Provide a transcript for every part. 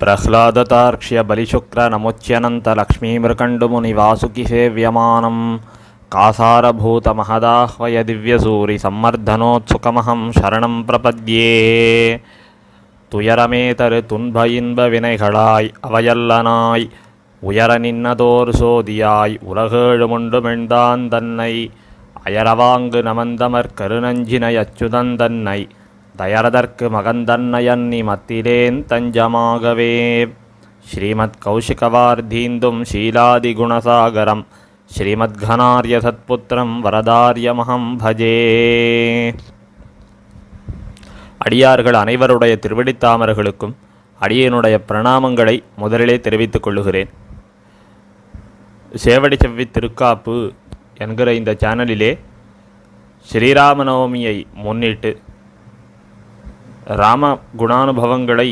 प्रह्लादतार्क्ष्य बलिशुक्रनमुच्यनन्तलक्ष्मीमृकण्डुमुनिवासुकिसेव्यमानं कासारभूतमहदाह्वय दिव्यसूरिसम्मर्दनोत्सुकमहं शरणं प्रपद्ये. துயரமேதரு துன்ப இன்ப வினைகளாய் அவையல்லனாய் உயர நின்னதோர் சோதியாய் உலகேழுமுண்டு மெழ்ந்தான் தன்னை அயரவாங்கு நமந்தமர் கருநஞ்சினை அச்சுதன் தன்னை தயரதற்கு மகந்தன்னையன்னி மத்திலேன் தஞ்சமாகவே. ஸ்ரீமத் கௌஷிகவார்தீந்தும் ஷீலாதி குணசாகரம் ஸ்ரீமத்கணார்ய சத்புத்திரம் வரதாரியமஹம் பஜே. அடியார்கள் அனைவருடைய திருவடித்தாமர்களுக்கும் அடியனுடைய பிரணாமங்களை முதலிலே தெரிவித்துக் கொள்ளுகிறேன். சேவடி செவ்வி திருக்காப்பு என்கிற இந்த சேனலிலே ஸ்ரீராமநவமியை முன்னிட்டு ராம குணானுபவங்களை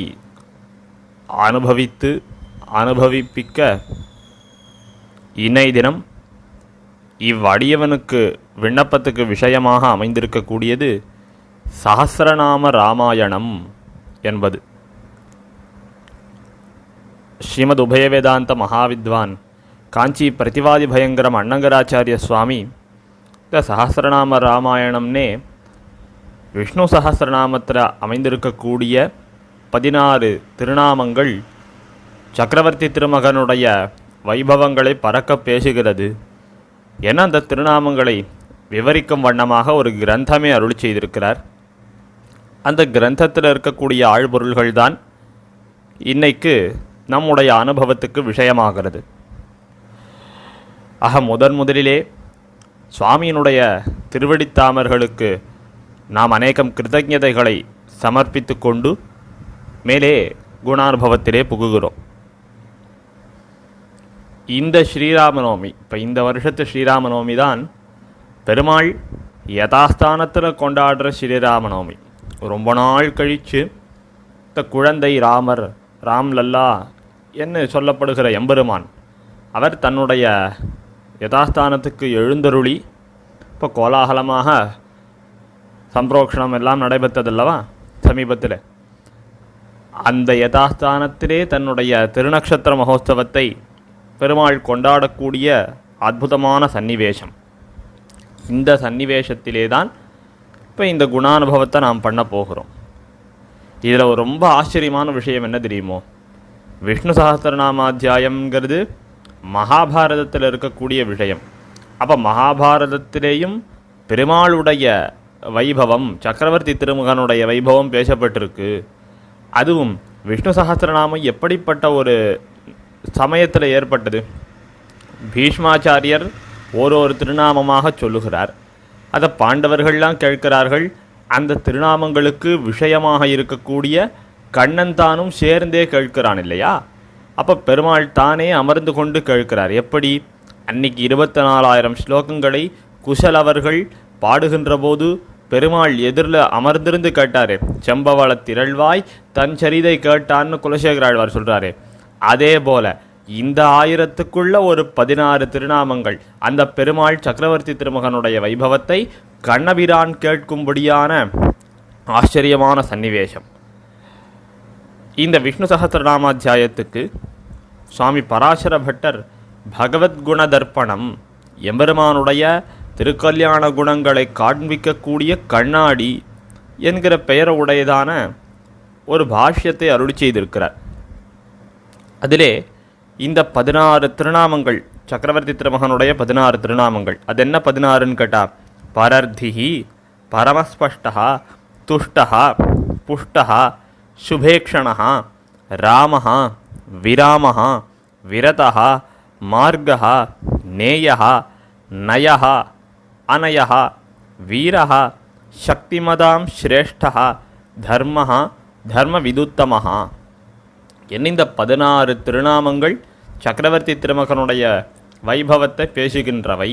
அனுபவிப்பிக்க இன்னை தினம் இவ்வடியவனுக்கு விண்ணப்பத்துக்கு விஷயமாக அமைந்திருக்கக்கூடியது சஹஸ்ரநாம ராமாயணம் என்பது. ஸ்ரீமத் உபயவேதாந்த மகாவித்வான் காஞ்சி பிரதிவாதி பயங்கரம் அண்ணங்கராச்சாரிய சுவாமி இந்த சஹஸ்ரநாம ராமாயணம்னே விஷ்ணு சஹஸ்ரநாமத்தில் அமைந்திருக்கக்கூடிய 16 திருநாமங்கள் சக்கரவர்த்தி திருமகனுடைய வைபவங்களை பறக்க பேசுகிறது என அந்த திருநாமங்களை விவரிக்கும் வண்ணமாக ஒரு கிரந்தமே அருளி செய்திருக்கிறார். அந்த கிரந்தத்தில் இருக்கக்கூடிய ஆழ்பொருள்கள்தான் இன்னைக்கு நம்முடைய அனுபவத்துக்கு விஷயமாகிறது. ஆக முதலிலே சுவாமியினுடைய திருவடித்தாமர்களுக்கு நாம் அநேகம் கிருதஜதைகளை சமர்ப்பித்து கொண்டு மேலே குணானுபவத்திலே புகுகிறோம். இந்த ஸ்ரீராமநவமி, இப்போ இந்த வருஷத்து ஸ்ரீராமநவமி தான் பெருமாள் யதாஸ்தானத்தில் கொண்டாடுற ஸ்ரீராமநவமி. ரொம்ப நாள் கழித்து இந்த குழந்தை ராமர், ராம்லல்லா என்று சொல்லப்படுகிற எம்பெருமான் அவர் தன்னுடைய யதாஸ்தானத்துக்கு எழுந்தருளி இப்போ கோலாகலமாக சம்பிரோக்ஷணம் எல்லாம் நடைபெற்றதல்லவா சமீபத்தில். அந்த யதாஸ்தானத்திலே தன்னுடைய திருநக்ஷத்திர மகோத்சவத்தை பெருமாள் கொண்டாடக்கூடிய அற்புதமான சன்னிவேஷம். இந்த சன்னிவேஷத்திலே தான் இப்போ இந்த குணானுபவத்தை நாம் பண்ண போகிறோம். இதில் ஒரு ரொம்ப ஆச்சரியமான விஷயம் என்ன தெரியுமோ, விஷ்ணு சஹஸ்ரநாமாத்தியாயம்ங்கிறது மகாபாரதத்தில் இருக்கக்கூடிய விஷயம். அப்போ மகாபாரதத்திலேயும் பெருமாளுடைய வைபவம், சக்கரவர்த்தி திருமகனுடைய வைபவம் பேசப்பட்டிருக்கு. அதுவும் விஷ்ணு சஹஸ்ரநாமம் எப்படிப்பட்ட ஒரு சமயத்தில் ஏற்பட்டது, பீஷ்மாச்சாரியர் ஒரு திருநாமமாக சொல்லுகிறார். அதை பாண்டவர்கள்லாம் கேட்கிறார்கள். அந்த திருநாமங்களுக்கு விஷயமாக இருக்கக்கூடிய கண்ணன் தானும் சேர்ந்தே கேட்கிறான் இல்லையா. அப்போ பெருமாள் தானே அமர்ந்து கொண்டு கேட்கிறார். எப்படி அன்னைக்கு 24,000 ஸ்லோகங்களை குஷலவர்கள் பாடுகின்ற போது பெருமாள் எதிரில் அமர்ந்திருந்து கேட்டாரே, செம்பவள திரள்வாய் தன் சரிதை கேட்டான்னு குலசேகராழ்வார் சொல்கிறாரே, அதே போல இந்த 1000க்குள்ள ஒரு 16 திருநாமங்கள் அந்த பெருமாள் சக்கரவர்த்தி திருமகனுடைய வைபவத்தை கண்ணபிரான் கேட்கும்படியான ஆச்சரியமான சன்னிவேஷம். இந்த விஷ்ணு சஹஸ்ரநாமாத்தியாயத்துக்கு சுவாமி பராசர பட்டர் பகவத்குண தர்ப்பணம், எம்பெருமானுடைய திருக்கல்யாண குணங்களை காண்பிக்கக்கூடிய கண்ணாடி என்கிற பெயர் உடையதான ஒரு பாஷ்யத்தை அருளி செய்திருக்கிறார். அதிலே இந்த 16 திருநாமங்கள், சக்கரவர்த்தி திருமகனுடைய 16 திருநாமங்கள், அது என்ன 16ன்னு கேட்டால், பரர்திஹி, பரமஸ்பஷ்டா, துஷ்டா, புஷ்டா, சுபேக்ஷணா, ராமஹா, விராமஹா, விரதஹா, மார்கஹா, நேயஹா, நயஹா, அனயஹா, வீரஹா, சக்திமதாம் ஸ்ரேஷ்டா, தர்மஹா, தர்ம விதுத்தமஹா என்ன இந்த 16 திருநாமங்கள் சக்கரவர்த்தி திருமகனுடைய வைபவத்தை பேசுகின்றவை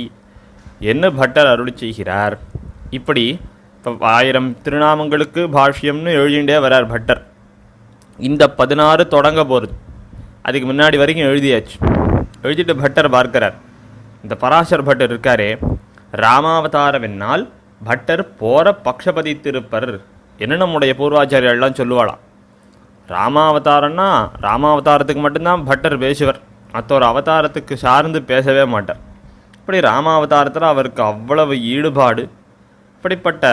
என்ன பட்டர் அருளி செய்கிறார். இப்படி இப்போ 1000 திருநாமங்களுக்கு பாஷ்யம்னு எழுதிண்டே வரார் பட்டர். இந்த 16 தொடங்க போகிறது. அதுக்கு முன்னாடி வரைக்கும் எழுதியாச்சு. எழுதிட்டு பட்டர் பார்க்கிறார், இந்த பராசர் பட்டர் இருக்காரே, ராமாவதாரவென்னால் பட்டர் போற பக்ஷபதித்திருப்பர் என்ன நம்முடைய பூர்வாச்சாரியெல்லாம் சொல்லுவாளாம். ராமாவதாரம்னா ராமாவதாரத்துக்கு மட்டும்தான் பட்டர் பேசுவர், மற்ற ஒரு அவதாரத்துக்கு சார்ந்து பேசவே மாட்டார். இப்படி ராமாவதாரத்தில் அவருக்கு அவ்வளவு ஈடுபாடு. இப்படிப்பட்ட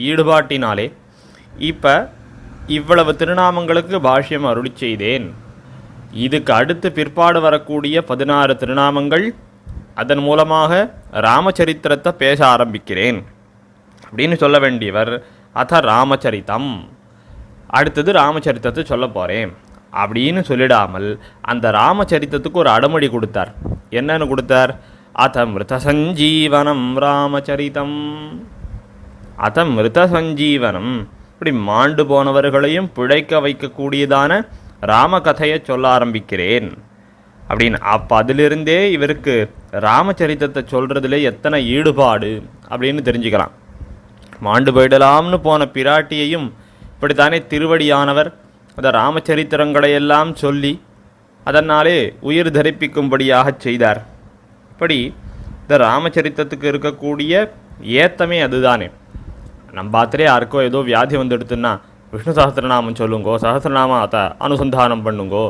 ஈடுபாட்டினாலே இப்போ இவ்வளவு திருநாமங்களுக்கு பாஷ்யம் அருளி செய்தேன். இதுக்கு அடுத்து பிற்பாடு வரக்கூடிய 16 திருநாமங்கள், அதன் மூலமாக ராமச்சரித்திரத்தை பேச ஆரம்பிக்கிறேன் அப்படின்னு சொல்ல வேண்டியவர் அத ராமச்சரித்தம், அடுத்தது ராமச்சரித்தத்தை சொல்ல போகிறேன் அப்படின்னு சொல்லிடாமல் அந்த ராமச்சரித்தத்துக்கு ஒரு அடமொழி கொடுத்தார். என்னன்னு கொடுத்தார்? அத மிருத சஞ்சீவனம் ராமச்சரித்தம். அத மிருத சஞ்சீவனம், இப்படி மாண்டு போனவர்களையும் பிழைக்க வைக்கக்கூடியதான ராமகதையை சொல்ல ஆரம்பிக்கிறேன் அப்படின்னு. அப்போ அதிலிருந்தே இவருக்கு ராமச்சரித்தத்தை சொல்கிறதுல எத்தனை ஈடுபாடு அப்படின்னு தெரிஞ்சுக்கலாம். மாண்டு போயிடலாம்னு போன பிராட்டியையும் இப்படித்தானே திருவடியானவர் அந்த ராமச்சரித்திரங்களையெல்லாம் சொல்லி அதனாலே உயிர் தரிப்பிக்கும்படியாக செய்தார். இப்படி இந்த ராமச்சரித்தத்துக்கு இருக்கக்கூடிய ஏத்தமே அதுதானே. நம்ம பார்த்துலே யாருக்கோ ஏதோ வியாதி வந்துடுத்துன்னா விஷ்ணு சஹஸ்ரநாமம் சொல்லுங்கோ, சஹஸ்ரநாமம் அதை அனுசந்தானம் பண்ணுங்கோ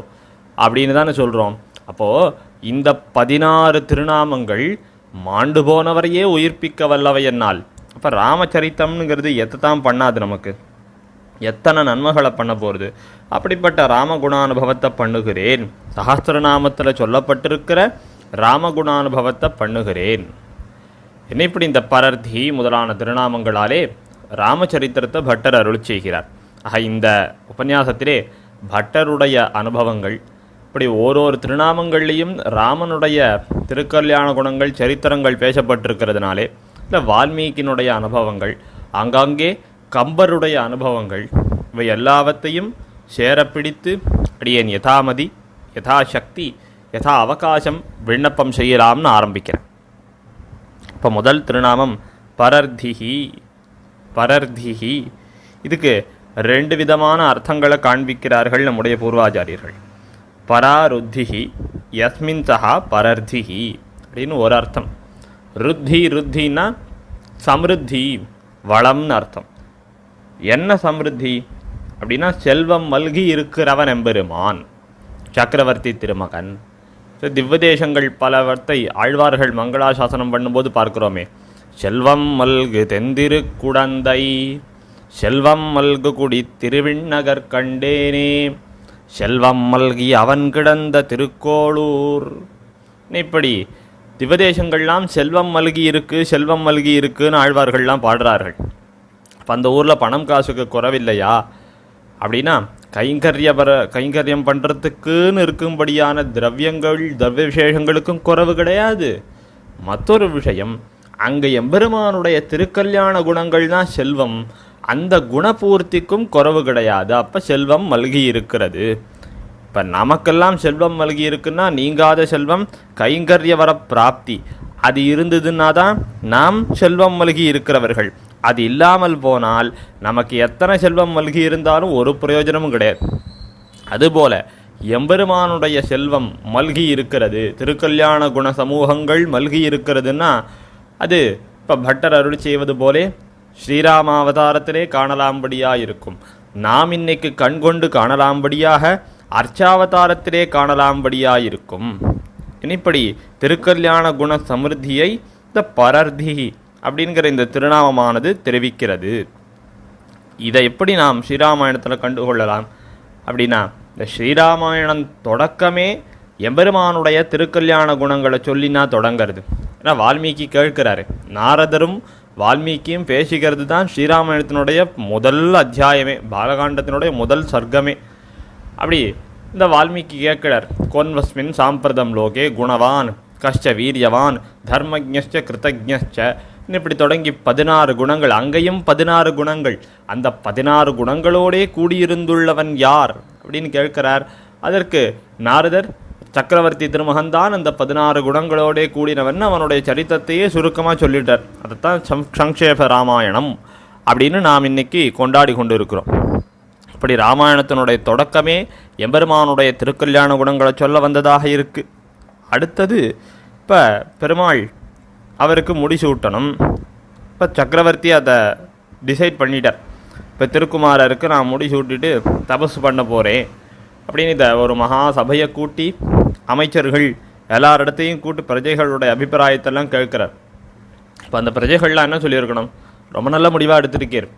அப்படின்னு தானே சொல்கிறோம். அப்போது இந்த 16 திருநாமங்கள் மாண்டு போனவரையே உயிர்ப்பிக்க வல்லவை என்னால். அப்போ ராமச்சரித்தம்ங்கிறது எத்தான் பண்ணாது, நமக்கு எத்தனை நன்மைகளை பண்ண போகிறது. அப்படிப்பட்ட ராமகுணானுபவத்தை பண்ணுகிறேன், சஹஸ்ரநாமத்தில் சொல்லப்பட்டிருக்கிற ராமகுணானுபவத்தை பண்ணுகிறேன். என்ன இப்படி இந்த பரர்த்தி முதலான திருநாமங்களாலே ராமச்சரித்திரத்தை பட்டர் அருள் செய்கிறார். ஆக இந்த உபன்யாசத்திலே பட்டருடைய அனுபவங்கள், இப்படி ஓரொரு திருநாமங்கள்லேயும் ராமனுடைய திருக்கல்யாண குணங்கள் சரித்திரங்கள் பேசப்பட்டிருக்கிறதுனாலே, இல்லை வால்மீகியினுடைய அனுபவங்கள், ஆங்காங்கே கம்பருடைய அனுபவங்கள், இவை எல்லாவற்றையும் சேரப்பிடித்து அடியேன் யதாமதி யதாசக்தி யதா அவகாசம் விண்ணப்பம் செய்யலாம்னு ஆரம்பிக்கிறேன். இப்போ முதல் திருநாமம் பரர்திஹி. பரர்திஹி இதுக்கு 2 விதமான அர்த்தங்களை காண்பிக்கிறார்கள் நம்முடைய பூர்வாச்சாரியர்கள். பராருத்திஹி யஸ்மின் சஹா பரர்திஹி அப்படின்னு ஒரு அர்த்தம். ருத்தி, ருத்தின்னா சம்ருத்தி, வளம்னு அர்த்தம். என்ன சம்ருத்தி அப்படின்னா செல்வம் மல்கி இருக்கிறவன் எம்பெருமான், சக்கரவர்த்தி திருமகன். திவ்வதேசங்கள் பலவற்றை ஆழ்வார்கள் மங்களாசாசனம் பண்ணும்போது பார்க்கிறோமே, செல்வம் மல்கு தெந்திரு குடந்தை, செல்வம் மல்கு குடி திருவிண்ணகர் கண்டேனே, செல்வம் மல்கி அவன் கிடந்த திருக்கோளூர். இப்படி திவ்வதேசங்கள்லாம் செல்வம் மல்கி இருக்கு, செல்வம் மல்கி இருக்குன்னு ஆழ்வார்கள்லாம் பாடுறார்கள். இப்போ அந்த ஊரில் பணம் காசுக்கு குறவில்லையா அப்படின்னா, கைங்கரியம் பண்ணுறதுக்குன்னு இருக்கும்படியான திரவியங்கள் திரவிய விசேஷங்களுக்கும் குறவு கிடையாது. மற்றொரு விஷயம், அங்கே எம்பெருமானுடைய திருக்கல்யாண குணங்கள் தான் செல்வம், அந்த குணபூர்த்திக்கும் குறவு கிடையாது. அப்போ செல்வம் மல்கி இருக்கிறது. இப்போ நமக்கெல்லாம் செல்வம் மல்கி இருக்குன்னா நீங்காத செல்வம் கைங்கரிய வர பிராப்தி, அது இருந்ததுன்னா தான் நாம் செல்வம் மல்கி இருக்கிறவர்கள். அது இல்லாமல் போனால் நமக்கு எத்தனை செல்வம் மல்கி இருந்தாலும் ஒரு பிரயோஜனமும் கிடையாது. அதுபோல எம்பெருமானுடைய செல்வம் மல்கி இருக்கிறது, திருக்கல்யாண குண சமூகங்கள் மல்கி இருக்கிறதுன்னா அது இப்போ பட்டர் அருள் செய்வது போலே ஸ்ரீராமாவதாரத்திலே காணலாம்படியாக இருக்கும். நாம் இன்னைக்கு கண்கொண்டு காணலாம்படியாக அர்ச்சாவதாரத்திலே காணலாம்படியாக இருக்கும். இப்படி திருக்கல்யாண குண சமிருத்தியை இந்த பரர்தி அப்படிங்கிற இந்த திருநாமமானது தெரிவிக்கிறது. இதை எப்படி நாம் ஸ்ரீராமாயணத்தில் கண்டுகொள்ளலாம் அப்படின்னா, இந்த ஸ்ரீராமாயணம் தொடக்கமே எம்பெருமானுடைய திருக்கல்யாண குணங்களை சொல்லினா தொடங்கிறது. ஏன்னா வால்மீகி கேட்கிறாரு, நாரதரும் வால்மீகியும் பேசுகிறது தான் ஸ்ரீராமாயணத்தினுடைய முதல் அத்தியாயமே, பாலகாண்டத்தினுடைய முதல் சர்க்கமே. அப்படி இந்த வால்மீகி கேட்கிறார், கொன்வஸ்மின் சாம்பிரதம் லோகே குணவான் கஷ்ட வீரியவான் தர்மஜ்ஞ கிருத்தஜ்ஞ, இப்படி தொடங்கி 16 குணங்கள், அங்கேயும் 16 குணங்கள். அந்த 16 குணங்களோடே கூடியிருந்துள்ளவன் யார் அப்படின்னு கேட்கிறார். அதற்கு நாரதர் சக்கரவர்த்தி திருமகன்தான் அந்த 16 குணங்களோடே கூடினவன் அவனுடைய சரித்திரத்தையே சுருக்கமாக சொல்லிட்டார். அதைத்தான் சங்கேப ராமாயணம் அப்படின்னு நாம் இன்னைக்கு கொண்டாடி கொண்டு இருக்கிறோம். இப்படி ராமாயணத்தினுடைய தொடக்கமே எம்பெருமானுடைய திருக்கல்யாண குணங்களை சொல்ல வந்ததாக இருக்கு. அடுத்தது இப்போ பெருமாள் அவருக்கு முடிசூட்டணும். இப்போ சக்கரவர்த்தி அதை டிசைட் பண்ணிட்டார். இப்போ திருக்குமாரருக்கு நான் முடி சூட்டிட்டு தபஸ் பண்ண போகிறேன் அப்படின்னு இந்த ஒரு மகா சபையை கூட்டி அமைச்சர்கள் எல்லாரிடத்தையும் கூட்டி பிரஜைகளுடைய அபிப்பிராயத்தெல்லாம் கேட்குறார். இப்போ அந்த பிரஜைகள்லாம் என்ன சொல்லியிருக்கணும்? ரொம்ப நல்ல முடிவாக எடுத்திருக்கீர்,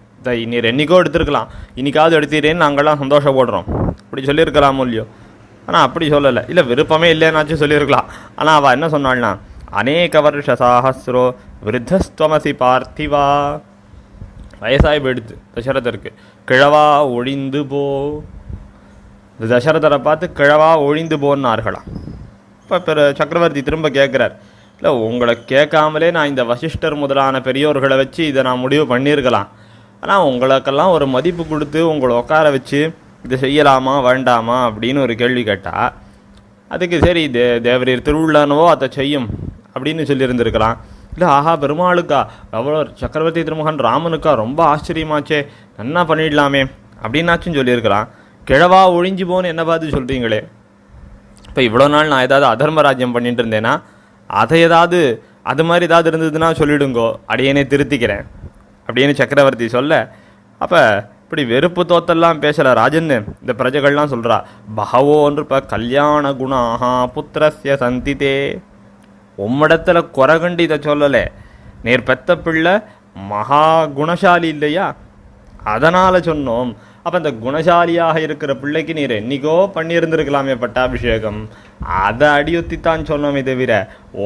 நீர் என்றைக்கோ எடுத்திருக்கலாம், இன்னைக்காவது எடுத்தீரேன்னு நாங்கள்லாம் சந்தோஷப்படுறோம் அப்படி சொல்லியிருக்கலாமோ இல்லையோ. ஆனால் அப்படி சொல்லலை. இல்லை விருப்பமே இல்லைன்னாச்சும் சொல்லியிருக்கலாம். ஆனால் அவள் என்ன சொன்னாள்னா, அநேக வருஷ சாஹஸ்ரோ விருத்தஸ்துவமசி பார்த்திவா, வயசாகி போயிடுத்து தசரதருக்கு, கிழவா ஒழிந்து போ. தசரதரை பார்த்து கிழவா ஒழிந்து போன்னார்களாம். இப்போ சக்கரவர்த்தி திரும்ப கேட்குறார், இல்லை உங்களை கேட்காமலே நான் இந்த வசிஷ்டர் முதலான பெரியோர்களை வச்சு இதை நான் முடிவு பண்ணியிருக்கலாம். ஆனால் உங்களுக்கெல்லாம் ஒரு மதிப்பு கொடுத்து உங்களை உட்கார வச்சு இதை செய்யலாமா வேண்டாமா அப்படின்னு ஒரு கேள்வி கேட்டால், அதுக்கு சரி தேவரீர் திருவிழானவோ அதை செய்யும் அப்படின்னு சொல்லியிருந்திருக்கலாம். இல்லை ஆஹா பெருமாளுக்கா, அவ்வளோ சக்கரவர்த்தி திருமகன் ராமனுக்கா, ரொம்ப ஆச்சரியமாச்சே, நன்னா பண்ணிடலாமே அப்படின்னாச்சும் சொல்லியிருக்கலாம். கிழவா ஒழிஞ்சு போன்னு என்ன பார்த்து சொல்கிறீங்களே. இப்போ இவ்வளோ நாள் நான் ஏதாவது அதர்ம ராஜ்யம் பண்ணிட்டு இருந்தேன்னா அதை அது மாதிரி ஏதாவது இருந்ததுன்னா சொல்லிடுங்கோ, அடியேனே திருத்திக்கிறேன் அப்படின்னு சக்கரவர்த்தி சொல்ல, அப்போ இப்படி வெறுப்பு தோத்தெல்லாம் பேசலை ராஜன்னு இந்த பிரஜைகள்லாம் சொல்கிறா. பகவோன்று இப்போ கல்யாண குணாஹா புத்திரஸ்ய சந்திதே, உம்மிடத்தில் குறகண்டு இதை சொல்லலை, நீர் பெத்த பிள்ளை மகா குணசாலி இல்லையா, அதனால் சொன்னோம். அப்போ அந்த குணசாலியாக இருக்கிற பிள்ளைக்கு நீர் என்னைக்கோ பண்ணியிருந்திருக்கலாமே பட்டாபிஷேகம், அதை அடியொத்தித்தான் சொன்னோமே தவிர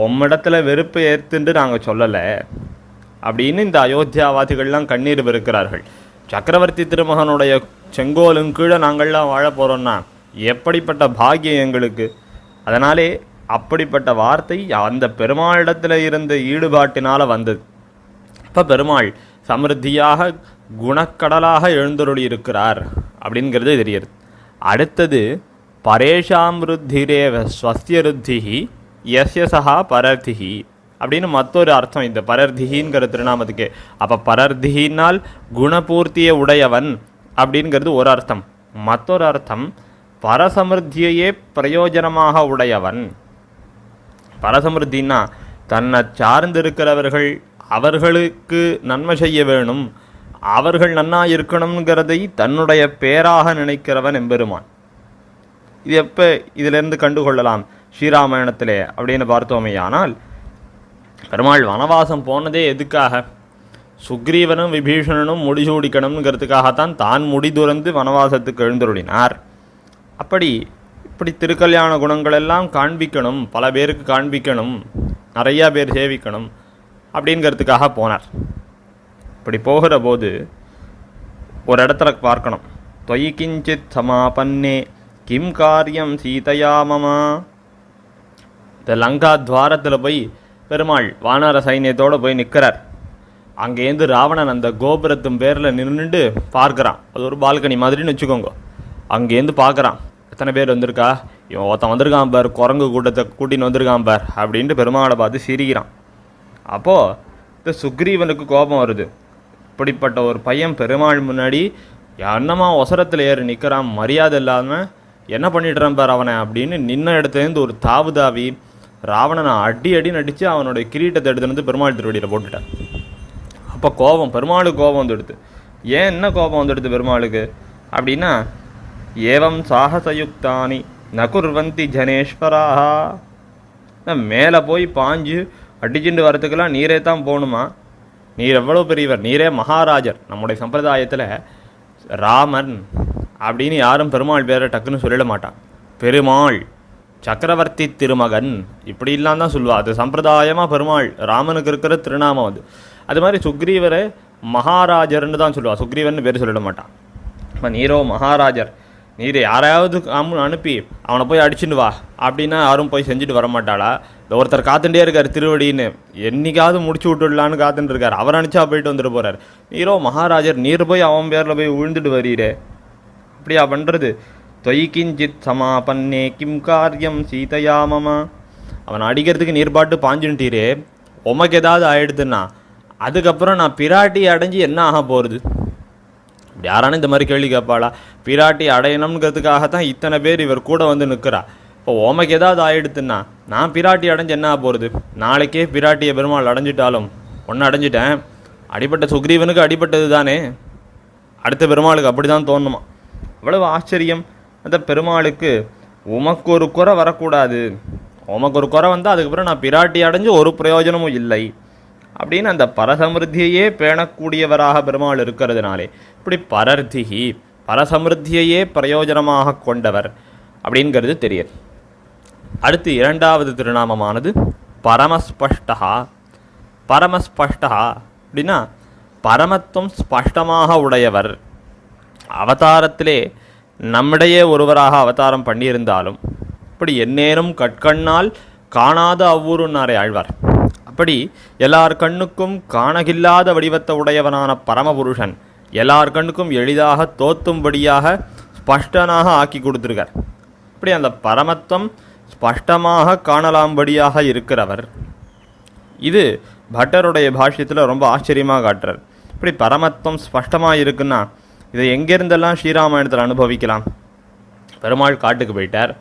உம்மிடத்தில் வெறுப்பு ஏற்றுண்டு நாங்கள் சொல்லலை அப்படின்னு இந்த அயோத்தியாவாதிகள்லாம் கண்ணீர் பெருக்கிறார்கள். சக்கரவர்த்தி திருமகனுடைய செங்கோலும் கீழே நாங்கள்லாம் வாழ போகிறோன்னா எப்படிப்பட்ட பாக்கியம் எங்களுக்கு. அதனாலே அப்படிப்பட்ட வார்த்தை அந்த பெருமாளிடத்தில் இருந்த ஈடுபாட்டினால் வந்தது. இப்போ பெருமாள் சமிருத்தியாக குணக்கடலாக எழுந்தருளி இருக்கிறார் அப்படிங்கிறது தெரியுது. அடுத்தது பரேஷாமிருத்திரேவ ஸ்வஸ்யருத்திஹி யஸ்யசா பரர்த்திஹி அப்படின்னு மற்றொரு அர்த்தம் இந்த பரர்த்திகிங்கிற திருநாமத்துக்கு. அப்போ பரர்த்திகினால் குணபூர்த்தியை உடையவன் அப்படிங்கிறது ஒரு அர்த்தம். மற்றொரு அர்த்தம் பரசமிருத்தியையே பிரயோஜனமாக உடையவன். பரசமிருத்தின்னா தன்னை சார்ந்திருக்கிறவர்கள் அவர்களுக்கு நன்மை செய்ய வேணும், அவர்கள் நன்னா இருக்கணுங்கிறதை தன்னுடைய பேராக நினைக்கிறவன் எம்பெருமான். இது எப்போ இதிலிருந்து கண்டுகொள்ளலாம் ஸ்ரீராமாயணத்திலே அப்படின்னு பார்த்தோமேயானால், பெருமாள் வனவாசம் போனதே எதுக்காக? சுக்ரீவனும் விபீஷணனும் முடிசூடிக்கணுங்கிறதுக்காகத்தான் தான் முடி துறந்து வனவாசத்துக்கு எழுந்தருளினார். இப்படி திருக்கல்யாண குணங்களெல்லாம் காண்பிக்கணும், பல பேருக்கு காண்பிக்கணும், நிறையா பேர் சேவிக்கணும் அப்படிங்கிறதுக்காக போனார். இப்படி போகிற போது ஒரு இடத்துல பார்க்கணும், தொயி கிஞ்சித் சமாபன்னே கிம் காரியம் சீதையா மமா. இந்த லங்கா துவாரத்தில் போய் பெருமாள் வானர சைன்யத்தோடு போய் நிற்கிறார். அங்கேருந்து ராவணன் அந்த கோபுரத்தின் பேரில் நின்றுட்டு பார்க்குறான். அது ஒரு பால்கனி மாதிரின்னு வச்சுக்கோங்க. அங்கேருந்து பார்க்குறான், எத்தனை பேர் வந்திருக்கா, இவன் ஒருத்தன் வந்திருக்கான் பார், குரங்கு கூட்டத்தை கூட்டின்னு வந்திருக்கான் பார் அப்படின்ட்டு பெருமாளை பார்த்து சிரிக்கிறான். அப்போது இந்த சுக்ரீவனுக்கு கோபம் வருது. இப்படிப்பட்ட ஒரு பையன் பெருமாள் முன்னாடி என்னமா ஒசரத்தில் ஏறி நிற்கிறான், மரியாதை இல்லாமல் என்ன பண்ணிடுறான் பார் அவனை அப்படின்னு நின்ன இடத்துலேருந்து ஒரு தாவி ராவணனை அடி நடித்து அவனுடைய கிரீட்டத்தை எடுத்துன்னு வந்து பெருமாள் திருவடியில் போட்டுட்டான். அப்போ பெருமாளுக்கு கோபம் வந்துடுது. ஏன் என்ன கோபம் வந்துடுது பெருமாளுக்கு அப்படின்னா, ஏவம் சாகசயுக்தானி நகுர்வந்தி ஜனேஸ்வராஹா, மேலே போய் பாஞ்சு அடிச்சுட்டு வரத்துக்கெல்லாம் நீரே தான் போகணுமா? நீர் எவ்வளோ பெரியவர், நீரே மகாராஜர். நம்முடைய சம்பிரதாயத்தில் ராமன் அப்படின்னு யாரும் பெருமாள் பேரை டக்குன்னு சொல்லிட மாட்டான். பெருமாள் சக்கரவர்த்தி திருமகன் இப்படி இல்லாம தான் சொல்லுவா. அது சம்பிரதாயமாக பெருமாள் ராமனுக்கு இருக்கிற திருநாமம். அது மாதிரி சுக்ரீவரை மகாராஜர்னு தான் சொல்லுவா, சுக்ரீவன் பேர் சொல்லிட மாட்டான். இப்போ நீரோ மகாராஜர், நீர் யாரையாவது அனுப்பி அவனை போய் அடிச்சுட்டு வா அப்படின்னா யாரும் போய் செஞ்சுட்டு வரமாட்டாளா? இந்த ஒருத்தர் காத்துட்டே இருக்கார் திருவடின்னு, என்னைக்காவது முடிச்சு விட்டுடலான்னு காத்துட்டு இருக்கார், அவர் அனுப்பிச்சா போயிட்டு வந்துட்டு போகிறார். நீரோ மகாராஜர், நீர் போய் அவன் பேரில் போய் விழுந்துட்டு வரீரே, அப்படியா பண்ணுறது? தொய் கிஞ்சித் சமாபன்னே கிம் காரியம் சீதையாமமா, அவனை அடிக்கிறதுக்கு நீர் பாட்டு பாஞ்சுட்டீரே, உமக்கு ஏதாவது ஆயிடுதுன்னா அதுக்கப்புறம் நான் பிராட்டி அடைஞ்சு என்ன ஆக போகிறது? யாரானு இந்த மாதிரி கேள்வி கேட்பாளா? பிராட்டி அடையணுங்கிறதுக்காகத்தான் இத்தனை பேர் இவர் கூட வந்து நிற்கிறா. இப்போ உமக்கு ஏதாவது ஆயிடுத்துன்னா நான் பிராட்டி அடைஞ்சு என்ன போகிறது? நாளைக்கே பிராட்டியை பெருமாள் அடைஞ்சிட்டாலும் ஒன்று அடைஞ்சிட்டேன், அடிப்பட்ட சுக்ரீவனுக்கு அடிப்பட்டது தானே, அடுத்த பெருமாளுக்கு அப்படி தான் தோணுமா. அவ்வளவு ஆச்சரியம் அந்த பெருமாளுக்கு. உமக்கு ஒரு குறை வரக்கூடாது, உமக்கு ஒரு குறை வந்தால் அதுக்கப்புறம் நான் பிராட்டி அடைஞ்சு ஒரு பிரயோஜனமும் இல்லை அப்படின்னு அந்த பரசமிருத்தியையே பேணக்கூடியவராக பெருமாள் இருக்கிறதுனாலே இப்படி பரர்த்திகி பரசமிருத்தியையே பிரயோஜனமாக கொண்டவர் அப்படிங்கிறது தெரியுது. அடுத்து இரண்டாவது திருநாமமானது பரமஸ்பஷ்டா. பரமஸ்பஷ்டா அப்படின்னா பரமத்துவம் ஸ்பஷ்டமாக உடையவர். அவதாரத்திலே நம்மிடையே ஒருவராக அவதாரம் பண்ணியிருந்தாலும் இப்படி எந்நேரம் கட்கண்ணால் காணாத அவ்வூருன்னாரே ஆழ்வார். அப்படி எல்லார் கண்ணுக்கும் காணகில்லாத வடிவத்தை உடையவனான பரமபுருஷன் எல்லார் கண்ணுக்கும் எளிதாக தோத்தும்படியாக ஸ்பஷ்டனாக ஆக்கி கொடுத்துருக்கார். இப்படி அந்த பரமத்துவம் ஸ்பஷ்டமாக காணலாம்படியாக இருக்கிறவர். இது பட்டருடைய பாஷ்யத்தில் ரொம்ப ஆச்சரியமாக காட்டுறார். இப்படி பரமத்துவம் ஸ்பஷ்டமாக இருக்குன்னா இதை எங்கேருந்தெல்லாம் ஸ்ரீராமாயணத்தில் அனுபவிக்கலாம். பெருமாள் காட்டுக்கு போயிட்டார்.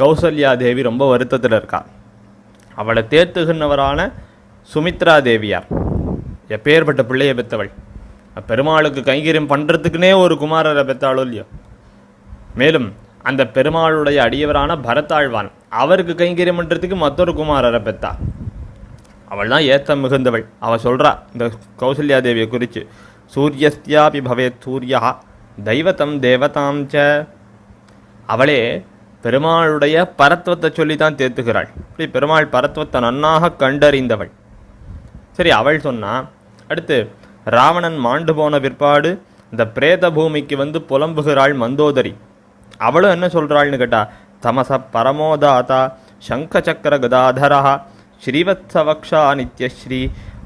கௌசல்யா தேவி ரொம்ப வருத்தத்தில் இருக்கா. அவளை தேர்த்துகின்றவரான சுமித்ரா தேவியார் எப்பேற்பட்ட பிள்ளையை பெற்றவள். பெருமாளுக்கு கைங்கரியம் பண்ணுறதுக்குனே ஒரு குமாரரை பெற்றாளோ இல்லையோ. மேலும் அந்த பெருமாளுடைய அடியவரான பரத்தாழ்வான் அவருக்கு கைங்கரியம் பண்ணுறதுக்கு மற்றொரு குமாரரை பெற்றா. அவள் தான் ஏத்தம் மிகுந்தவள். அவள் சொல்கிறா இந்த கௌசல்யா தேவியை குறித்து, சூரியஸ்தியாபி பவேத் சூர்யா தெய்வத்தம் தேவதாம் ச. அவளே பெருமாளுடைய பரத்வத்தை சொல்லி தான் தேத்துகிறாள். இப்படி பெருமாள் பரத்வத்தை நன்னாக கண்டறிந்தவள். சரி, அவள் சொன்னா. அடுத்து ராவணன் மாண்டு போன பிற்பாடு இந்த பிரேத பூமிக்கு வந்து புலம்புகிறாள் மந்தோதரி. அவளும் என்ன சொல்கிறாள்னு கேட்டா, தமச பரமோதாதா சங்க சக்கர கதாதரா ஸ்ரீவத்சவக்ஷா நித்யஸ்ரீ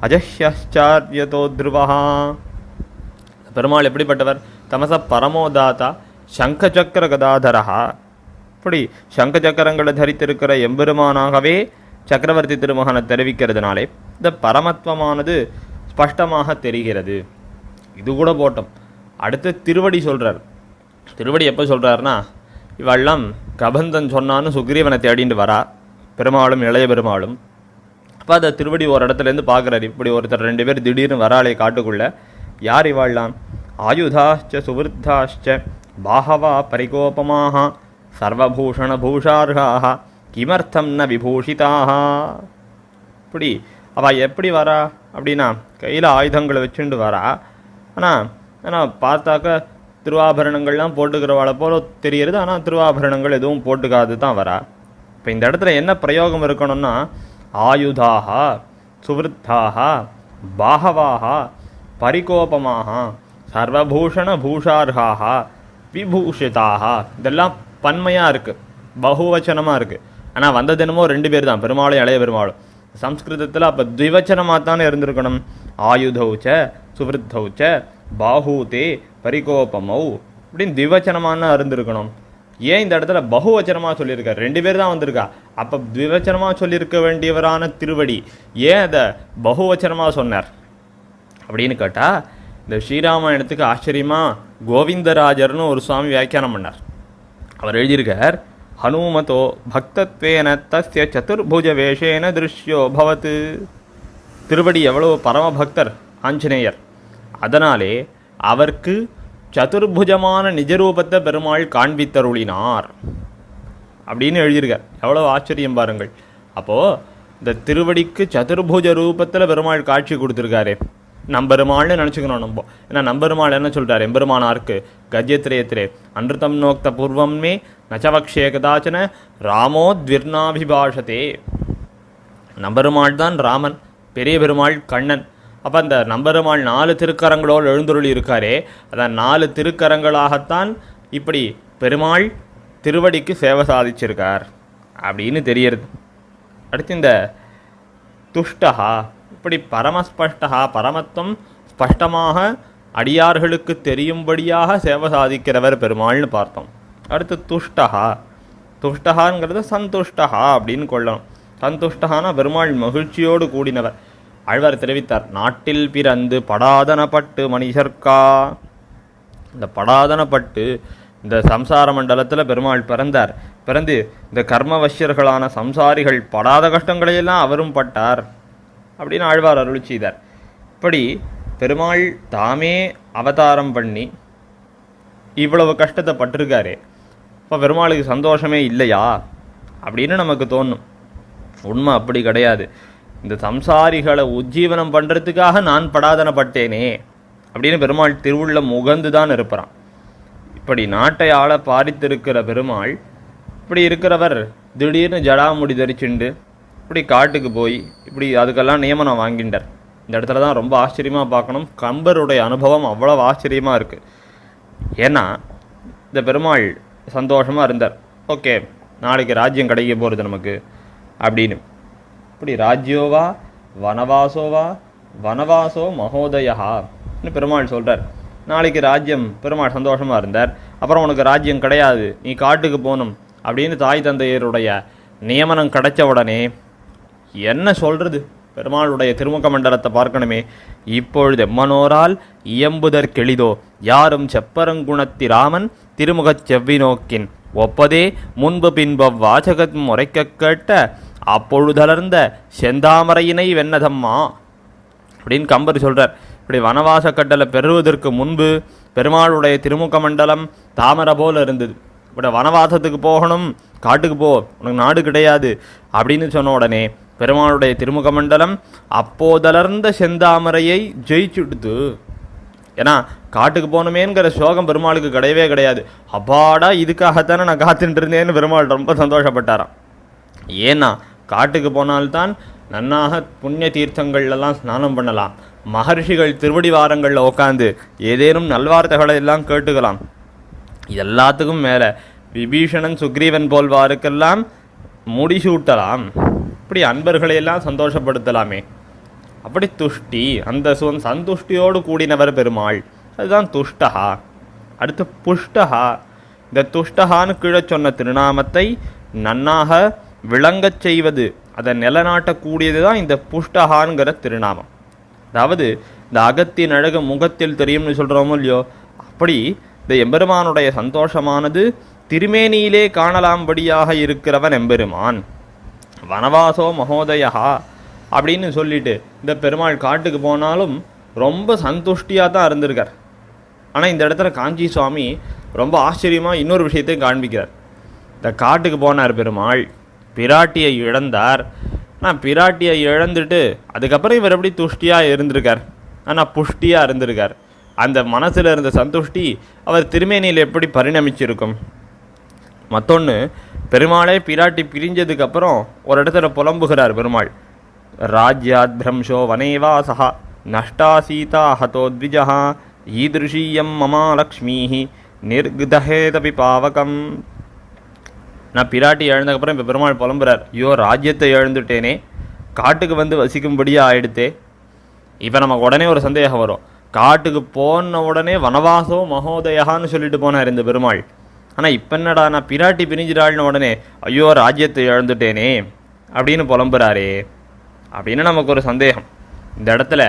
அஜஹ்யாச்சாரியதோ த்ருவா. பெருமாள் எப்படிப்பட்டவர்? தமச பரமோதாதா சங்க சக்கர கதாதரா. இப்படி சங்க சக்கரங்களை தரித்திருக்கிற எம்பெருமானாகவே சக்கரவர்த்தி திருமகனை தெரிவிக்கிறதுனாலே இந்த பரமத்துவமானது ஸ்பஷ்டமாக தெரிகிறது. இது கூட போட்டோம். அடுத்து திருவடி சொல்கிறார். திருவடி எப்போ சொல்கிறாருன்னா, இவெல்லாம் கபந்தன் சொன்னான்னு சுக்ரீவனை தேடிட்டு வரா பெருமாளும் இளைய பெருமாளும். அப்போ அதை திருவடி ஒரு இடத்துலேருந்து பார்க்குறாரு. இப்படி ஒருத்தர் 2 பேர் திடீர்னு வராளே காட்டுக்குள்ள. யார் இவாள்லாம்? ஆயுதாச்ச சுவிருத்தாச்ச பாஹவா பரிகோபமாக சர்வபூஷண பூஷார்காக கிமர்த்தம் ந விபூஷிதாக. இப்படி அவள் எப்படி வரா அப்படின்னா, கையில் ஆயுதங்களை வச்சுட்டு வரா. ஆனால் பார்த்தாக்க திருவாபரணங்கள்லாம் போட்டுக்கிறவாளை போல தெரிகிறது. ஆனால் திருவாபரணங்கள் எதுவும் போட்டுக்காது தான் வரா. இப்போ இந்த இடத்துல என்ன பிரயோகம் இருக்கணும்னா, ஆயுதாக சுவிருத்தாக பாஹவாக பரிகோபமாக சர்வபூஷண பூஷார்காக விபூஷிதாக. இதெல்லாம் பன்மையாக இருக்குது, பகுவச்சனமாக இருக்குது. ஆனால் வந்த தினமோ 2 பேர் தான், பெருமாளும் இளைய பெருமாளும். சம்ஸ்கிருதத்தில் அப்போ த்விவச்சனமாக தானே இருந்திருக்கணும். ஆயுதௌச்ச சுவிருத்தௌச்ச பாஹூதே பரிகோபமௌ அப்படின்னு த்விவச்சனமான இருந்திருக்கணும். ஏன் இந்த இடத்துல பகுவச்சனமாக சொல்லியிருக்கார்? 2 பேர் தான் வந்திருக்கா. அப்போ த்விவச்சனமாக சொல்லியிருக்க வேண்டியவரான திருவடி ஏன் அதை பகுவச்சனமாக சொன்னார் அப்படின்னு கேட்டால், இந்த ஸ்ரீராமாயணத்துக்கு ஆச்சரியமாக கோவிந்தராஜர்னு ஒரு சுவாமி வியாக்கியானம் பண்ணார். அவர் எழுதியிருக்கார், ஹனுமதோ பக்தத்வேன தஸ்ய சதுர்புஜ வேஷேன திருஷ்யோ பவத். திருவடி எவ்வளோ பரமபக்தர் ஆஞ்சநேயர், அதனாலே அவருக்கு சதுர்புஜமான நிஜரூபத்தை பெருமாள் காண்பித்தருளினார் அப்படின்னு எழுதியிருக்கார். எவ்வளோ ஆச்சரியம் பாருங்கள். அப்போது இந்த திருவடிக்கு சதுர்புஜ ரூபத்தில் பெருமாள் காட்சி கொடுத்துருக்காரு. நம்பெருமாள்னு நினச்சிக்கணும் நம்ம. ஏன்னா நம்பெருமாள் என்ன சொல்கிறார் எம்பெருமானாருக்கு கஜ்யத்திரயத்திலே, அன்றுதம் நோக்த பூர்வமே நச்சவக்ஷே கதாச்சன ராமோ த்விர்ணாபிபாஷதே. நம்பெருமாள் தான் ராமன், பெரிய பெருமாள் கண்ணன். அப்போ அந்த நம்பெருமாள் 4 திருக்கரங்களோடு எழுந்துருளி இருக்காரே, அதான் 4 திருக்கரங்களாகத்தான் இப்படி பெருமாள் திருவடிக்கு சேவை சாதிச்சிருக்கார் அப்படின்னு தெரியறது. அடுத்து இந்த துஷ்டஹா, இப்படி பரமஸ்பஷ்டா பரமத்துவம் ஸ்பஷ்டமாக அடியார்களுக்கு தெரியும்படியாக சேவை சாதிக்கிறவர் பெருமாள்னு பார்த்தோம். அடுத்து துஷ்டஹா, துஷ்டஹாங்கிறது சந்துஷ்டஹா அப்படின்னு கொள்ளணும். சந்துஷ்டஹானா பெருமாள் மகிழ்ச்சியோடு கூடினவர். ஆழ்வார் தெரிவித்தார், நாட்டில் பிறந்து படாதனப்பட்டு மனிதர்க்கா. இந்த படாதனப்பட்டு இந்த சம்சார மண்டலத்தில் பெருமாள் பிறந்து இந்த கர்மவசியர்களான சம்சாரிகள் படாத கஷ்டங்களையெல்லாம் அவரும் பட்டார் அப்படின்னு ஆழ்வார் அருள் செய்தார். இப்படி பெருமாள் தாமே அவதாரம் பண்ணி இவ்வளவு கஷ்டத்தை பட்டிருக்காரு, இப்போ பெருமாளுக்கு சந்தோஷமே இல்லையா அப்படின்னு நமக்கு தோணும். உண்மை அப்படி கிடையாது. இந்த சம்சாரிகளை உஜ்ஜீவனம் பண்ணுறதுக்காக நான் படாதனப்பட்டேனே அப்படின்னு பெருமாள் திருவுள்ளம் உகந்து தான் இருப்பான். இப்படி நாட்டை ஆள பாரித்திருக்கிற பெருமாள், இப்படி இருக்கிறவர் திடீர்னு ஜடாமுடி தரிச்சுண்டு இப்படி காட்டுக்கு போய் இப்படி அதுக்கெல்லாம் நியமனம் வாங்கிட்டார். இந்த இடத்துல தான் ரொம்ப ஆச்சரியமாக பார்க்கணும். கம்பருடைய அனுபவம் அவ்வளோ ஆச்சரியமாக இருக்குது. ஏன்னா இந்த பெருமாள் சந்தோஷமாக இருந்தார். ஓகே, நாளைக்கு ராஜ்யம் கிடைக்க போகிறது நமக்கு அப்படின்னு. இப்படி ராஜ்யோவா வனவாசோவா வனவாசோ மகோதயா பெருமாள் சொல்கிறார். நாளைக்கு ராஜ்யம், பெருமாள் சந்தோஷமாக இருந்தார். அப்புறம் உனக்கு ராஜ்யம் கிடையாது, நீ காட்டுக்கு போகணும் அப்படின்னு தாய் தந்தையருடைய நியமனம் கிடைச்ச உடனே என்ன சொல்கிறது? பெருமாளுடைய திருமுக மண்டலத்தை பார்க்கணுமே. இப்பொழுது எம்மனோரால் இயம்புதற்கெளிதோ யாரும் செப்பரங்குணத்தி ராமன் திருமுகச் செவ்வி நோக்கின் ஒப்பதே முன்பு பின்பவ் வாசகத் முறைக்க கேட்ட அப்பொழுதலர்ந்த செந்தாமரையினை வெண்ணதம்மா அப்படின்னு கம்பர் சொல்கிறார். இப்படி வனவாச கட்டளை பெறுவதற்கு முன்பு பெருமாளுடைய திருமுக மண்டலம் தாமரை போல் இருந்தது. இப்படி வனவாசத்துக்கு போகணும், காட்டுக்கு போ, உனக்கு நாடு கிடையாது அப்படின்னு சொன்ன உடனே பெருமாளுடைய திருமுக மண்டலம் அப்போதலர்ந்த செந்தாமரையை ஜெயிச்சுடுது. ஏன்னா காட்டுக்கு போகணுமேங்கிற சோகம் பெருமாளுக்கு கிடையவே கிடையாது. அப்பாடா, இதுக்காகத்தானே நான் காத்துட்டு இருந்தேன்னு பெருமாள் ரொம்ப சந்தோஷப்பட்டாராம். ஏன்னா காட்டுக்கு போனால்தான் நன்னாக புண்ணிய தீர்த்தங்கள்லாம் ஸ்நானம் பண்ணலாம், மகர்ஷிகள் திருவடி வாரங்களில் உட்காந்து ஏதேனும் நல்வார்த்தைகளை எல்லாம் கேட்டுக்கலாம். எல்லாத்துக்கும் மேலே விபீஷணன் சுக்ரீவன் போல்வாருக்கெல்லாம் முடிசூட்டலாம். இப்படி அன்பர்களையெல்லாம் சந்தோஷப்படுத்தலாமே. அப்படி துஷ்டி, அந்த சந்துஷ்டியோடு கூடினவர் பெருமாள், அதுதான் துஷ்டகா. அடுத்து புஷ்டகா. இந்த துஷ்டகான்னு கீழே சொன்ன திருநாமத்தை நன்னாக விளங்கச் செய்வது, அதை நிலநாட்டக்கூடியது தான் இந்த புஷ்டகான்கிற திருநாமம். அதாவது இந்த அகத்தின் அழகு முகத்தில் தெரியும்னு சொல்கிறோமோ இல்லையோ, அப்படி இந்த எம்பெருமானுடைய சந்தோஷமானது திருமேனியிலே காணலாம்படியாக இருக்கிறவன் எம்பெருமான். வனவாசோ மகோதயா அப்படின்னு சொல்லிட்டு இந்த பெருமாள் காட்டுக்கு போனாலும் ரொம்ப சந்துஷ்டியாக தான் இருந்திருக்கார். ஆனால் இந்த இடத்துல காஞ்சி சுவாமி ரொம்ப ஆச்சரியமாக இன்னொரு விஷயத்தையும் காண்பிக்கிறார். இந்த காட்டுக்கு போனார் பெருமாள், பிராட்டியை இழந்தார். ஆனால் பிராட்டியை இழந்துட்டு அதுக்கப்புறம் இவர் எப்படி துஷ்டியாக இருந்திருக்கார், ஆனால் புஷ்டியாக இருந்திருக்கார். அந்த மனசில் இருந்த சந்துஷ்டி அவர் திருமேனியில் எப்படி பரிணமிச்சிருக்கும். மற்றொன்று, பெருமாளே பிராட்டி பிரிஞ்சதுக்கப்புறம் ஒரு இடத்துல புலம்புகிறார் பெருமாள். ராஜ்யாத் பிரம்சோ வனேவாசா நஷ்டா சீதா ஹதோத்விஜா ஈதிருஷீயம் மமாலக்ஷ்மீஹி நிர்கதஹேதபி பாவகம். நான் பிராட்டி இழந்ததுக்கப்புறம் இப்போ பெருமாள் புலம்புறார். ஐயோ, ராஜ்யத்தை இழந்துட்டேனே, காட்டுக்கு வந்து வசிக்கும்படியாக ஆயிடுத்தே. இப்போ நமக்கு உடனே ஒரு சந்தேகம் வரும். காட்டுக்கு போன உடனே வனவாசோ மகோதயான்னு சொல்லிட்டு போனார் இந்த பெருமாள். ஆனால் இப்போ என்னடா, நான் பிராட்டி பிரிஞ்சிடாள்னு உடனே ஐயோ ராஜ்யத்தை இழந்துட்டேனே அப்படின்னு புலம்புறாரே அப்படின்னு நமக்கு ஒரு சந்தேகம். இந்த இடத்துல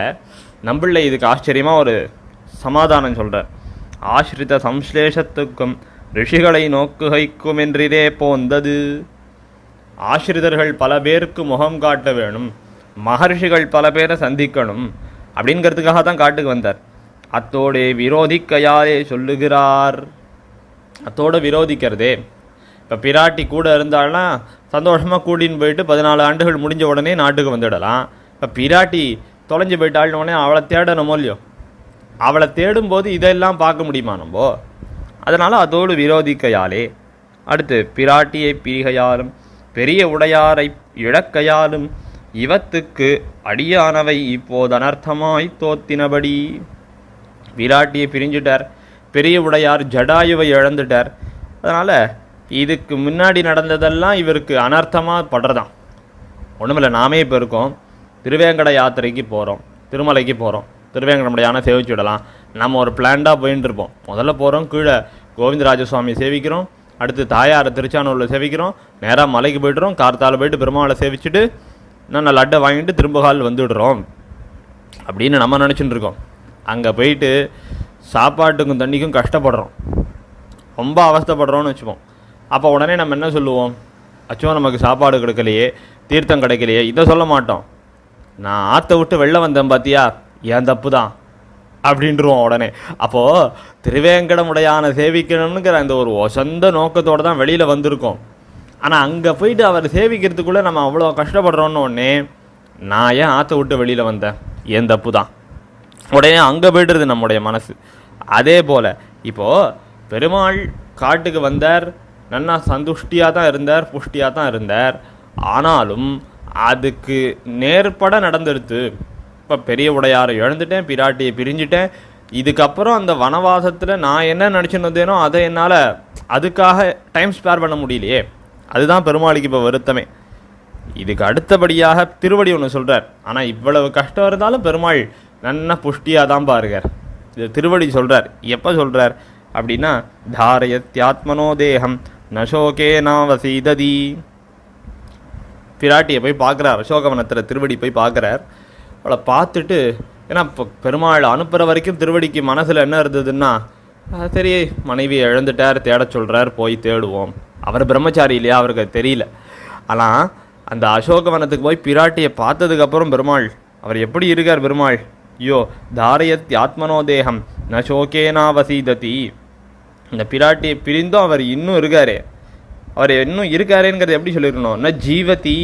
நம்பிள்ளை இதுக்கு ஆச்சரியமாக ஒரு சமாதானம் சொல்கிறார். ஆஸ்ரித சம்ஸ்லேஷத்துக்கும் ரிஷிகளை நோக்குகைக்கும் என்றே போந்தது. ஆசிரிதர்கள் பல பேருக்கு முகம் காட்ட வேணும், மகர்ஷிகள் பல பேரை சந்திக்கணும் அப்படிங்கிறதுக்காக தான் காட்டுக்கு வந்தார். அத்தோடே விரோதிக்கையாரே சொல்லுகிறார். அத்தோடு விரோதிக்கிறதே. இப்போ பிராட்டி கூட இருந்தால்னா சந்தோஷமாக கூட்டின்னு போயிட்டு 14 ஆண்டுகள் முடிஞ்ச உடனே நாட்டுக்கு வந்துடலாம். இப்போ பிராட்டி தொலைஞ்சு போயிட்டாள்னு உடனே அவளை தேடணுமோ இல்லையோ, அவளை தேடும்போது இதெல்லாம் பார்க்க முடியுமா நம்ம? அதனால் அதோடு விரோதிக்கையாலே. அடுத்து பிராட்டியை பிரிகையாலும் பெரிய உடையாரை இழக்கையாலும் இவத்துக்கு அடியானவை இப்போது அனர்த்தமாய் தோத்தினபடி. விராட்டியை பிரிஞ்சுட்டார், பெரிய உடையார் ஜடாயுவை இழந்துட்டார். அதனால் இதுக்கு முன்னாடி நடந்ததெல்லாம் இவருக்கு அனர்த்தமாக படுறதான். ஒன்றுமில்லை, நாமே இப்போ இருக்கோம், திருவேங்கட யாத்திரைக்கு போகிறோம், திருமலைக்கு போகிறோம், திருவேங்கடமுடைய யானை சேவிச்சுடலாம். நம்ம ஒரு பிளான்டாக போயின்னு இருப்போம். முதல்ல போகிறோம், கீழே கோவிந்தராஜ சுவாமி சேவிக்கிறோம், அடுத்து தாயாரை திருச்சானூரில் சேவிக்கிறோம், நேராக மலைக்கு போய்ட்டுறோம், கார்த்தால் போய்ட்டு பெருமாளை சேவிச்சுட்டு நான் லட்டை வாங்கிட்டு திரும்ப கால் வந்துவிடுறோம் அப்படின்னு நம்ம நினச்சிட்டு இருக்கோம். அங்கே போயிட்டு சாப்பாட்டுக்கும் தண்ணிக்கும் கஷ்டப்படுறோம், ரொம்ப அவஸ்தைப்படுறோன்னு வச்சுப்போம். அப்போ உடனே நம்ம என்ன சொல்லுவோம்? அச்சோ நமக்கு சாப்பாடு கிடைக்கலையே, தீர்த்தம் கிடைக்கலையே, இதை சொல்ல மாட்டோம். நான் ஆற்ற விட்டு வெளில வந்தேன் பார்த்தியா, என் தப்பு தான், அப்படின்றோம் உடனே. அப்போது திருவேங்கடமுடையான சேவிக்கணுங்கிற அந்த ஒரு சொந்த நோக்கத்தோடு தான் வெளியில் வந்திருக்கோம். ஆனால் அங்கே போயிட்டு அவர் சேவிக்கிறதுக்குள்ளே நம்ம அவ்வளோ கஷ்டப்படுறோன்னு உடனே நான் ஏன் ஆற்ற விட்டு வெளியில் வந்தேன், என் தப்பு தான், உடனே அங்கே போய்டுறது நம்முடைய மனசு. அதே போல் இப்போது பெருமாள் காட்டுக்கு வந்தார், நன்னா சந்துஷ்டியாக தான் இருந்தார், புஷ்டியாக தான் இருந்தார். ஆனாலும் அதுக்கு நேர்பட நடந்தெடுத்து இப்போ பெரிய உடையாரை இழந்துட்டேன், பிராட்டியை பிரிஞ்சுட்டேன், இதுக்கப்புறம் அந்த வனவாசத்தில் நான் என்ன நினச்சின்னு வந்தேனோ அதை என்னால் அதுக்காக டைம் ஸ்பேர் பண்ண முடியலையே. அதுதான் பெருமாளுக்கு இப்போ வருத்தமே. இதுக்கு அடுத்தபடியாக திருவடி ஒன்று சொல்கிறார். ஆனால் இவ்வளவு கஷ்டம் இருந்தாலும் பெருமாள் நன்னா புஷ்டியாக தான் பாருகிறார். இது திருவடி சொல்கிறார். எப்போ சொல்கிறார் அப்படின்னா, தாரயத்யாத்மனோ தேகம் நசோகே நாவசீததி. பிராட்டியை போய் பார்க்குறார், அசோகவனத்தில் திருவடி போய் பார்க்குறார். அவளை பார்த்துட்டு, ஏன்னா இப்போ பெருமாள் அனுப்புகிற வரைக்கும் திருவடிக்கு மனசில் என்ன இருந்ததுன்னா, சரி மனைவியை இழந்துட்டார், தேட சொல்கிறார், போய் தேடுவோம். அவர் பிரம்மச்சாரி இல்லையா, அவருக்கு தெரியல. ஆனால் அந்த அசோகவனத்துக்கு போய் பிராட்டியை பார்த்ததுக்கப்புறம் பெருமாள் அவர் எப்படி இருக்கார் பெருமாள், ஐயோ தாரயத் ஆத்மனோதேகம் ந சோகேனாவசீததி. இந்த பிராட்டியை பிரிந்தும் அவர் இன்னும் இருக்காரே, அவர் இன்னும் இருக்காரேங்கிறது எப்படி சொல்லியிருக்கணும், ந ஜீவதி.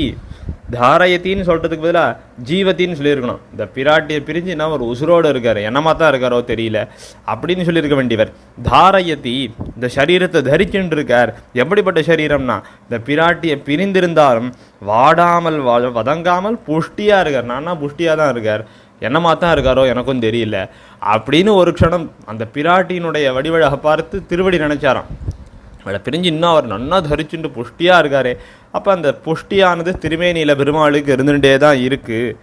தாரயத்தின்னு சொல்கிறதுக்கு பதிலாக ஜீவத்தின்னு சொல்லியிருக்கணும். இந்த பிராட்டியை பிரிஞ்சு என்ன ஒரு உசுரோடு இருக்கார், என்னமா தான் இருக்காரோ தெரியல அப்படின்னு சொல்லியிருக்க வேண்டியவர். தாரயத்தி, இந்த சரீரத்தை தரிச்சுட்டு இருக்கார். எப்படிப்பட்ட சரீரம்னா, இந்த பிராட்டியை பிரிந்திருந்தாலும் வாடாமல் வதங்காமல் புஷ்டியாக இருக்கார். நானா புஷ்டியாக தான் இருக்கார், என்னமா தான் இருக்காரோ எனக்கும் தெரியல அப்படின்னு ஒரு க்ஷணம் அந்த பிராட்டியினுடைய வடிவழக பார்த்து திருவடி நினைச்சாராம். அவளை பிரிஞ்சு இன்னும் அவர் நன்னா தரிச்சுட்டு புஷ்டியாக இருக்காரே, அப்போ அந்த புஷ்டியானது திருமேனியில் பெருமாளுக்கு இருந்துகிட்டே தான் இருக்குது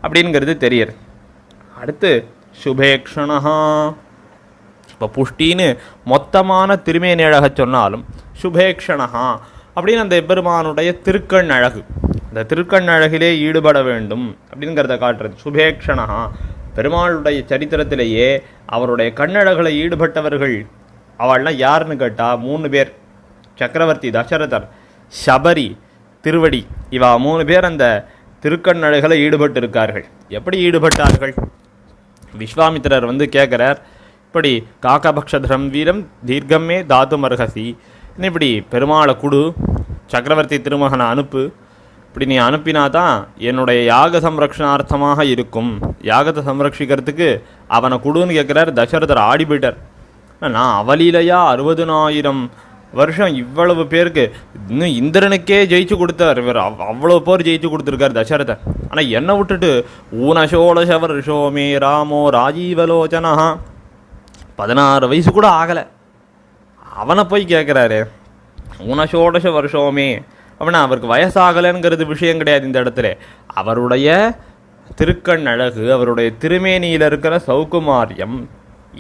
அப்படிங்கிறது தெரியுது. அடுத்து சுபேக்ஷணா. இப்போ புஷ்டின்னு மொத்தமான திருமேனி அழக சொன்னாலும் சுபேக்ஷணா அப்படின்னு அந்த பெருமானுடைய திருக்கண் அழகு, அந்த திருக்கண் அழகிலே ஈடுபட வேண்டும் அப்படிங்கிறத காட்டுறது சுபேக்ஷணா. பெருமாளுடைய சரித்திரத்திலேயே அவருடைய கண்ணழகில் ஈடுபட்டவர்கள் அவள்லாம் யாருன்னு கேட்டால் 3 பேர். சக்கரவர்த்தி தசரதர், சபரி, திருவடி, இவா 3 பேர் அந்த திருக்கண்ணழகளை ஈடுபட்டு இருக்கார்கள். எப்படி ஈடுபட்டார்கள்? விஸ்வாமித்திரர் வந்து கேட்குறார், இப்படி காக்கபக்ஷதரம் வீரம் தீர்க்கமே தாத்து மர்ஹசி, இப்படி பெருமாளை குடு, சக்கரவர்த்தி திருமகனை அனுப்பு, இப்படி நீ அனுப்பினா தான் என்னுடைய யாக சம்ரக்ஷணார்த்தமாக இருக்கும், யாகத்தை சம்ரட்சிக்கிறதுக்கு அவனை குடுன்னு கேட்குறார். தசரதர் ஆடி போயிட்டார். நான் அவலீலையா 60,000 வருஷம் இவ்வளவு பேருக்கு இன்னும் இந்திரனுக்கே ஜெயிச்சு கொடுத்தார், இவர் அவ்வளோ பேர் ஜெயிச்சு கொடுத்துருக்கார் தசரதர். ஆனால் என்னை விட்டுட்டு ஊனசோழச வருஷோமே ராமோ ராஜீவலோச்சனா, 16 வயசு கூட ஆகலை, அவனை போய் கேட்குறாரு ஊனசோடச வருஷோமே அப்படின்னா அவருக்கு வயசாகலைங்கிறது விஷயம் கிடையாது. இந்த இடத்துல அவருடைய திருக்கண் அழகு, அவருடைய திருமேனியில் இருக்கிற சௌகுமாரியம்,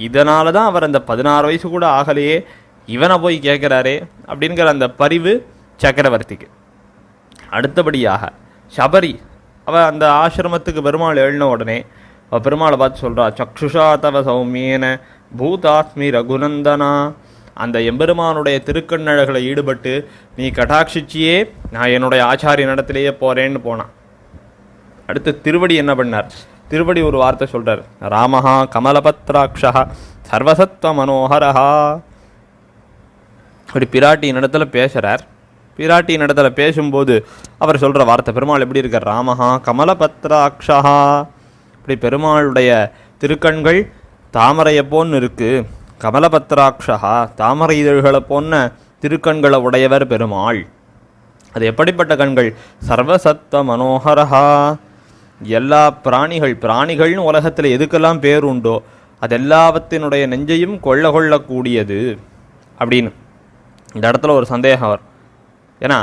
இதனால தான் அவர் அந்த 16 வயசு கூட ஆகலையே, இவனை போய் கேட்குறாரே அப்படிங்கிற அந்த பரிவு சக்கரவர்த்திக்கு. அடுத்தபடியாக சபரி, அவள் அந்த ஆசிரமத்துக்கு பெருமாள் எழுன உடனே அவள் பெருமாளை பார்த்து சொல்கிறா, சக்ஷுஷா தவ சௌமியன பூதாஸ்மி ரகுநந்தனா. அந்த எம்பெருமானுடைய திருக்கண்ணழகளை ஈடுபட்டு நீ கடாட்சிச்சியே நான் என்னுடைய ஆச்சாரிய நடத்திலேயே போகிறேன்னு போனான். அடுத்து திருவடி என்ன பண்ணார்? திருவடி ஒரு வார்த்தை சொல்கிறார், ராமஹா கமலபத்ராட்சா சர்வசத்வ மனோகரஹா. அப்படி பிராட்டியின் இடத்துல பேசுகிறார். பிராட்டியின் இடத்துல பேசும்போது அவர் சொல்கிற வார்த்தை, பெருமாள் எப்படி இருக்கார், ராமஹா கமலபத்ராட்சா. இப்படி பெருமாளுடைய திருக்கண்கள் தாமரையை போன்னு இருக்குது, கமலபத்ராட்சா தாமரை இதழ்களை போன்ன திருக்கண்களை உடையவர் பெருமாள். அது எப்படிப்பட்ட கண்கள்? சர்வசத்வ மனோகரஹா. எல்லா பிராணிகள்னு உலகத்தில் எதுக்கெல்லாம் பேர் உண்டோ அது எல்லாவற்றினுடைய நெஞ்சையும் கொள்ளக்கூடியது அப்படின்னு. இந்த இடத்துல ஒரு சந்தேகம் வரும். ஏன்னா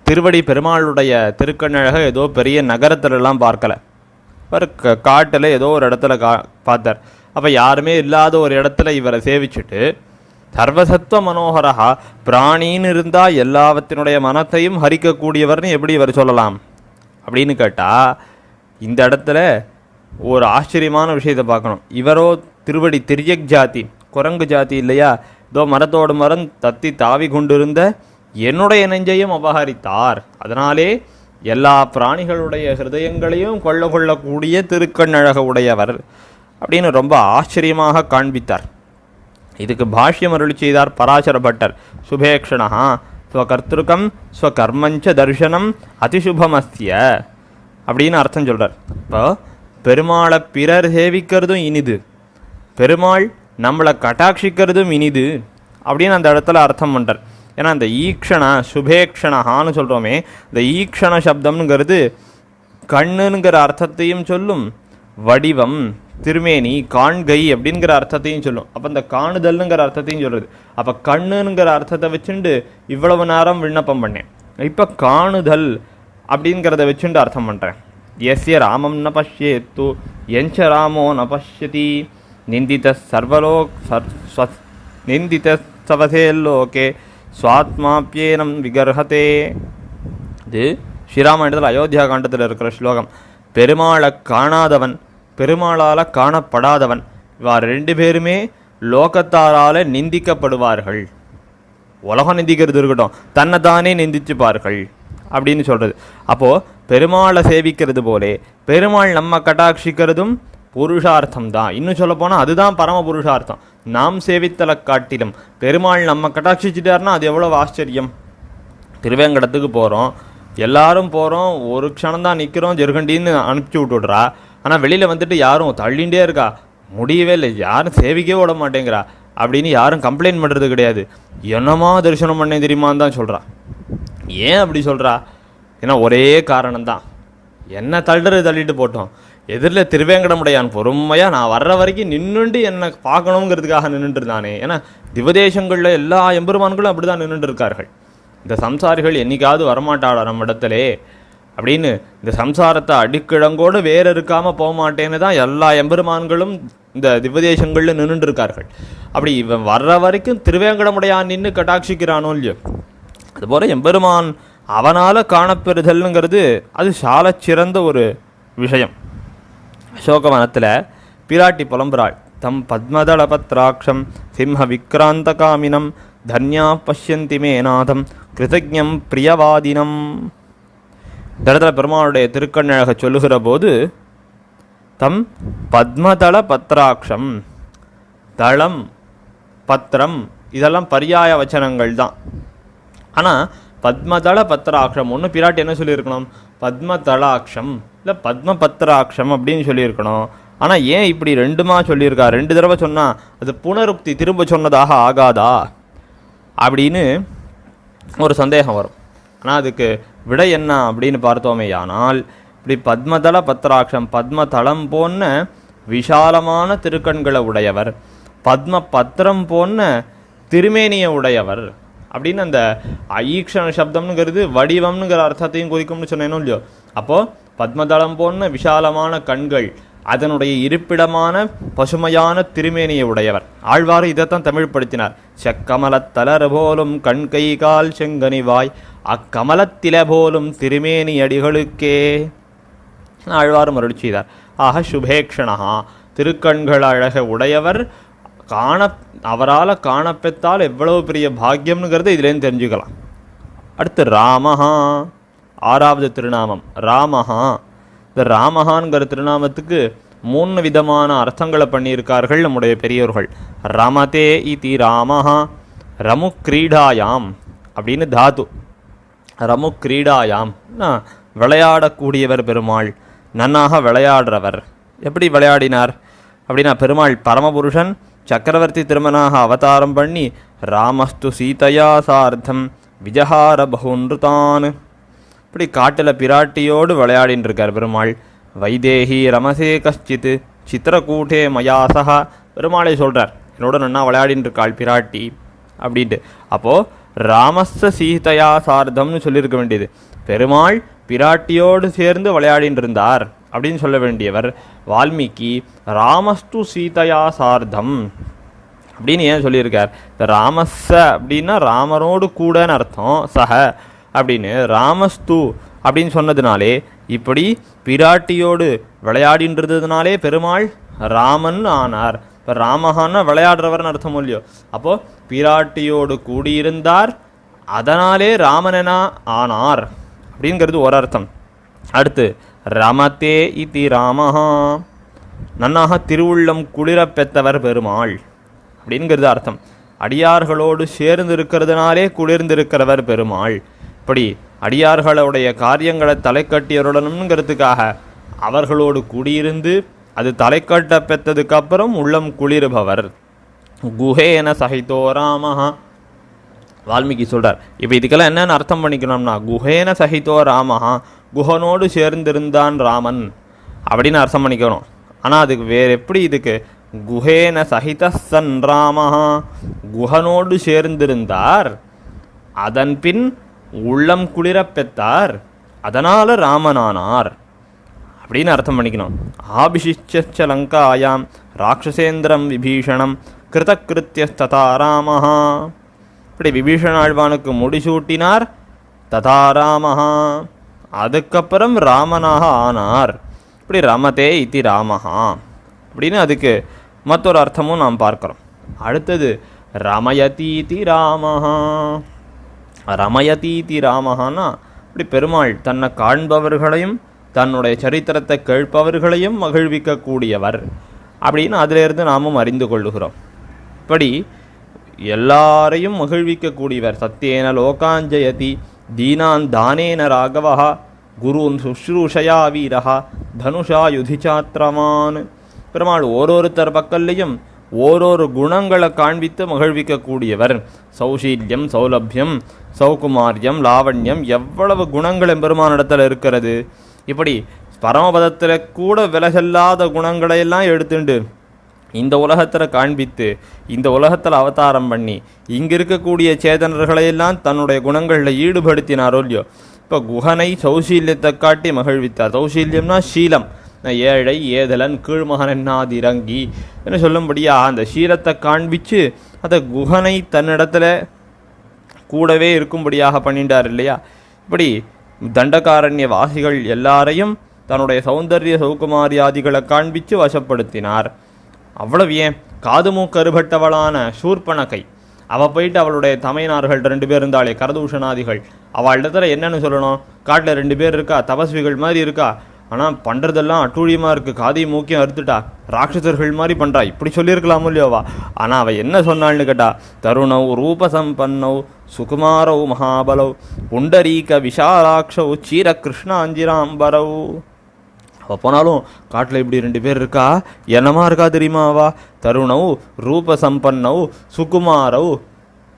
திருவடி பெருமாளுடைய திருக்கண்ணழக ஏதோ பெரிய நகரத்துலலாம் பார்க்கலை, அவர் காட்டில் ஏதோ ஒரு இடத்துல பார்த்தார். அப்போ யாருமே இல்லாத ஒரு இடத்துல இவரை சேவிச்சுட்டு சர்வசத்வ மனோகரஹா, பிராணின்னு இருந்தால் எல்லாவற்றினுடைய மனத்தையும் ஹரிக்கக்கூடியவர்னு எப்படி இவர் சொல்லலாம் அப்படின்னு கேட்டால், இந்த இடத்துல ஒரு ஆச்சரியமான விஷயத்தை பார்க்கணும். இவரோ திருவடி திரியக் ஜாதி, குரங்கு ஜாதி இல்லையா, இதோ மரத்தோடு மரம் தத்தி தாவி கொண்டிருந்த என்னுடைய நெஞ்சையும் அபகரித்தார். அதனாலே எல்லா பிராணிகளுடைய ஹிருதயங்களையும் கொள்ளக்கூடிய திருக்கண்ணழக உடையவர். அப்படின்னு ரொம்ப ஆச்சரியமாக காண்பித்தார். இதுக்கு பாஷ்யம் அருளி செய்தார் பராசர பட்டர். சுபேக்ஷணா ஸ்வகர்த்திருக்கம் ஸ்வகர்மஞ்ச தர்சனம் அதிசுபமஸ்ய அப்படின்னு அர்த்தம் சொல்கிறார். இப்போ பெருமாளை பிறர் சேவிக்கிறதும் இனிது, பெருமாள் நம்மளை கட்டாட்சிக்கிறதும் இனிது அப்படின்னு அந்த இடத்துல அர்த்தம் பண்ணுறார். ஏன்னா அந்த ஈக்ஷண சுபேக்ஷணஹான்னு சொல்கிறோமே, இந்த ஈக்ஷண சப்தம்ங்கிறது கண்ணுங்கிற அர்த்தத்தையும் சொல்லும், வடிவம் திருமேனி காண்கை அப்படிங்கிற அர்த்தத்தையும் சொல்லும். அப்போ இந்த காணுதல்ங்கிற அர்த்தத்தையும் சொல்கிறது. அப்போ கண்ணுங்கிற அர்த்தத்தை வச்சுண்டு இவ்வளவு நேரம் விண்ணப்பம் பண்ணேன். இப்போ காணுதல் அப்படிங்கிறத வச்சுட்டு அர்த்தம் பண்ணுறேன். எஸ்ய ராமம் ந பஷ்யேத்து எஞ்ச ராமோ ந பஷ்யதி நிந்தித நிந்தித சவசேல்லோகே சுவாத்மாப்யேனம் விகர்ஹதே. இது ஸ்ரீராமாயணத்தில் அயோத்தியா காண்டத்தில் இருக்கிற ஸ்லோகம். பெருமாளை காணாதவன், பெருமாளால் காணப்படாதவன், இவா ரெண்டு பேருமே லோகத்தாரால் நிந்திக்கப்படுவார்கள். உலகம் நிந்திக்கிறது இருக்கட்டும், தன்னை தானே நிந்திச்சுப்பார்கள் அப்படின்னு சொல்கிறது. அப்போது பெருமாளை சேவிக்கிறது போலே பெருமாள் நம்ம கட்டாட்சிக்கிறதும் புருஷார்த்தம் தான். இன்னும் சொல்ல போனால் அதுதான் பரம புருஷார்த்தம். நாம் சேவித்தலை காட்டிலும் பெருமாள் நம்ம கட்டாட்சிச்சிட்டார்னா அது எவ்வளோ ஆச்சரியம். திருவேங்கடத்துக்கு போகிறோம், எல்லாரும் போகிறோம், ஒரு க்ஷணம் தான் நிற்கிறோம், ஜெருகண்டின்னு அனுப்பிச்சி விட்டுடுறா. ஆனால் வெளியில் வந்துட்டு யாரும் தள்ளிகிட்டே இருக்கா, முடியவே இல்லை, யாரும் சேவிக்கவே விட மாட்டேங்கிறா அப்படின்னு யாரும் கம்ப்ளைண்ட் பண்ணுறது கிடையாது. என்னமா தரிசனம் பண்ணேன் தெரியுமான்னு தான் சொல்கிறா. ஏன் அப்படி சொல்கிறா? ஏன்னா ஒரே காரணம்தான், என்ன தள்ளிட்டு போட்டோம், எதிரில் திருவேங்கடமுடையான் பொறுமையாக நான் வர்ற வரைக்கும் நின்றுண்டு என்னை பார்க்கணுங்கிறதுக்காக நின்றுட்டு இருந்தானே. ஏன்னா திவதேசங்களில் எல்லா எம்பெருமான்களும் அப்படி தான் நின்றுட்டு இருக்கார்கள். இந்த சம்சாரிகள் என்னைக்காவது வரமாட்டாளா நம்ம இடத்துலே அப்படின்னு இந்த சம்சாரத்தை அடிக்கிழங்கோடு வேறு இருக்காமல் போக மாட்டேன்னு தான் எல்லா எம்பெருமான்களும் இந்த திவதேசங்களில் நின்றுட்டு இருக்கார்கள். அப்படி இவன் வர்ற வரைக்கும் திருவேங்கடமுடையான் நின்று கட்டாட்சிக்கிறானோ இல்லையோ, அதுபோல் எம்பெருமான் அவனால் காணப்பெறுதல்ங்கிறது அது சால சிறந்த ஒரு விஷயம். அசோகவனத்தில் பிராட்டி புலம்புறாள். தம் பத்மதளபத்ராட்சம் சிம்ஹ விக்ராந்த காமினம் தன்யா பஷ்யந்தி மேநாதம் கிருதஜம் பிரியவாதினம். இந்த இடத்துல பெருமாளுடைய திருக்கண்ணழக சொல்லுகிற போது தம் பத்மதள பத்ராட்சம், தளம் பத்திரம் இதெல்லாம் பரியாய வச்சனங்கள் தான். ஆனால் பத்மதள பத்ராட்சம் ஒன்று பிராட்டி என்ன சொல்லியிருக்கணும், பத்மதளாட்சம் இல்லை பத்மபத்ராட்சம் அப்படின்னு சொல்லியிருக்கணும். ஆனால் ஏன் இப்படி ரெண்டுமா சொல்லியிருக்கா? ரெண்டு தடவை சொன்னால் அது புனருக்தி, திரும்ப சொன்னதாக ஆகாதா அப்படின்னு ஒரு சந்தேகம் வரும். ஆனால் அதுக்கு விடை என்ன அப்படின்னு பார்த்தோமே, ஆனால் இப்படி பத்மதள பத்ராட்சம், பத்மதளம் போன்ற விஷாலமான திருக்கண்களை உடையவர், பத்ம பத்திரம் போன்ற திருமேனியை உடையவர் அப்படின்னு அந்த ஈக்ஷண சப்தம்னுங்கிறது வடிவம்னுங்கிற அர்த்தத்தையும் குறிக்கும்னு சொன்னேனோ இல்லையோ. அப்போது பத்மதளம் போன்ற விஷாலமான கண்கள், அதனுடைய இருப்பிடமான பசுமையான திருமேனியை உடையவர். ஆழ்வார் இதைத்தான் தமிழ்படுத்தினார். செக்கமலத்தலர் போலும் கண் கை கால் செங்கனிவாய் அக்கமலத்தில போலும் திருமேனி அடிகளுக்கே ஆழ்வார் மருள் செய்தார். ஆக சுபேக்ஷணா திருக்கண்கள் அழக உடையவர், அவரால் காணப்பெற்றால் எவ்வளவு பெரிய பாக்கியம்னுங்கிறத இதுலேருந்து தெரிஞ்சுக்கலாம். அடுத்து ராமஹா, ஆறாவது திருநாமம் ராமஹா. இந்த ராமஹான்கிற திருநாமத்துக்கு 3 விதமான அர்த்தங்களை பண்ணியிருக்கார்கள் நம்முடைய பெரியோர்கள். ரமதே இதி ராமஹா, ரமு கிரீடாயாம் அப்படின்னு தாத்து. ரமு கிரீடாயாம் விளையாடக்கூடியவர் பெருமாள், நன்னாக விளையாடுறவர். எப்படி விளையாடினார் அப்படின்னா, பெருமாள் பரமபுருஷன் சக்கரவர்த்தி திருமணாக அவதாரம் பண்ணி ராமஸ்து சீதையா சார்த்தம் விஜஹார பகுன்றுதான். இப்படி காட்டில் பிராட்டியோடு விளையாடின்னு இருக்கார் பெருமாள். வைதேகி ரமசே கஷ்டித் சித்திரக்கூட்டே மயாசகா, பெருமாளை சொல்கிறார் என்னோட நன்னா விளையாடின்னு இருக்காள் பிராட்டி அப்படின்ட்டு. அப்போது ராமஸ்த சீதையா சார்த்தம்னு சொல்லியிருக்க வேண்டியது, பெருமாள் பிராட்டியோடு சேர்ந்து விளையாடின்னு இருந்தார் அப்படின்னு சொல்ல வேண்டியவர் வால்மீகி ராமஸ்து சீதையா சார்த்தம் அப்படின்னு ஏன் சொல்லியிருக்கார்? இந்த ராமஸ்ஸ அப்படின்னா ராமரோடு கூடன்னு அர்த்தம், சஹ அப்படின்னு ராமஸ்து அப்படின்னு சொன்னதுனாலே, இப்படி பிராட்டியோடு விளையாடின்றதுனாலே பெருமாள் ராமன் ஆனார். இப்போ ராமஹான்னா விளையாடுறவர்னு அர்த்தம் இல்லையோ. அப்போது பிராட்டியோடு கூடியிருந்தார், அதனாலே ராமனனா ஆனார் அப்படிங்கிறது ஒரு அர்த்தம். அடுத்து ரமதே இதி ராமஹா, நன்னாக திருவுள்ளம் குளிர பெற்றவர் பெருமாள் அப்படிங்கிறது அர்த்தம். அடியார்களோடு சேர்ந்து இருக்கிறதுனாலே குளிர்ந்திருக்கிறவர் பெருமாள். இப்படி அடியார்களுடைய காரியங்களை தலை கட்டியருடணுங்கிறதுக்காக அவர்களோடு குடியிருந்து அது தலை கட்ட பெற்றதுக்கு அப்புறம் உள்ளம் குளிர்பவர். குஹேன சகிதோ ராமஹா வால்மீகி சொல்கிறார். இப்போ இதுக்கெல்லாம் என்னென்னு அர்த்தம் பண்ணிக்கணும்னா, குஹேன சகிதோ ராமஹா, குஹனோடு சேர்ந்திருந்தான் ராமன் அப்படின்னு அர்த்தம் பண்ணிக்கணும். ஆனால் அதுக்கு வேறு எப்படி இதுக்கு குஹேன சகித சன் ராமஹா, குஹனோடு சேர்ந்திருந்தார், அதன் பின் உள்ளம் குளிர பெற்றார், அதனால் ராமனானார் அப்படின்னு அர்த்தம் பண்ணிக்கணும். ஆபிஷிச்ச லங்காயாம் ராட்சசேந்திரம் விபீஷணம் கிருதகிருத்தியஸ்ததா ராமஹா, இப்படி விபீஷண ஆழ்வானுக்கு முடிசூட்டினார். ததா ராமஹா, அதுக்கப்புறம் ராமனாக ஆனார். இப்படி ரமதே இத்தி ராமஹா அப்படின்னு அதுக்கு மற்றொரு அர்த்தமும் நாம் பார்க்குறோம். அடுத்தது ரமயதீதி ராமஹா. ரமயதீதி ராமஹான்னா இப்படி பெருமாள் தன்னை காண்பவர்களையும் தன்னுடைய சரித்திரத்தை கேட்பவர்களையும் மகிழ்விக்கக்கூடியவர் அப்படின்னு அதிலிருந்து நாமும் அறிந்து கொள்ளுகிறோம். இப்படி எல்லாரையும் மகிழ்விக்கக்கூடியவர். சத்தியேன லோகாஞ்சயதி தீனான் தானேன ராகவஹா குருன் சுஷ்ரூஷயா வீரஹா தனுஷா யுதிச்சாத்திரமான். பெருமாள் ஓரொருத்தர் பக்கல்லையும் ஓரொரு குணங்களை காண்பித்து மகிழ்விக்கக்கூடியவர். சௌஷீல்யம், சௌலபியம், சௌகுமாரியம், லாவண்யம், எவ்வளவு குணங்கள் எம்பெருமானிடத்தில் இருக்கிறது. இப்படி பரமபதத்தில் கூட விலகல்லாத குணங்களையெல்லாம் எடுத்துண்டு இந்த உலகத்தில் காண்பித்து இந்த உலகத்தில் அவதாரம் பண்ணி இங்கே இருக்கக்கூடிய சேதனர்களையெல்லாம் தன்னுடைய குணங்களில் ஈடுபடுத்தினாரோ இல்லையோ. இப்போ குஹனை சௌசீல்யத்தை காட்டி மகிழ்வித்தார். சௌசீல்யம்னா சீலம், ஏழை ஏதலன் கீழ்மகன் என்னாது இறங்கி என்று சொல்லும்படியா அந்த சீலத்தை காண்பித்து அதை குஹனை தன்னிடத்துல கூடவே இருக்கும்படியாக பண்ணிட்டார் இல்லையா. இப்படி தண்டகாரண்ய வாசிகள் எல்லாரையும் தன்னுடைய சௌந்தர்ய சௌகுமாரியாதிகளை காண்பித்து வசப்படுத்தினார். அவ்வளவு ஏன், காது மூக்கறுபட்டவளான சூர்பனகை அவள் போயிட்டு அவளுடைய தமையனார்கள் 2 பேர் இருந்தாலே கரதூஷணாதிகள், அவள் இடத்துல என்னன்னு சொல்லணும், காட்டில் 2 பேர் இருக்கா, தபஸ்விகள் மாதிரி இருக்கா, ஆனால் பண்ணுறதெல்லாம் அட்டூழியமாக இருக்குது, காதையும் மூக்கியம் அறுத்துட்டா, ராட்சசர்கள் மாதிரி பண்ணுறா, இப்படி சொல்லியிருக்கலாமோ இல்லையோவா. ஆனால் அவள் என்ன சொன்னாள்னு கேட்டா, தருணவ் ரூபசம்பன்னவ் சுகுமாரவ் மகாபலவ் புண்டரீக விஷாலாட்சவ் சீர கிருஷ்ணாஞ்சிராம்பரவ். அவள் போனாலும் காட்டில் இப்படி 2 பேர் இருக்கா, என்னமா இருக்கா தெரியுமாவா, தருணவ் ரூபசம்பன்னவ் சுகுமாரவ்.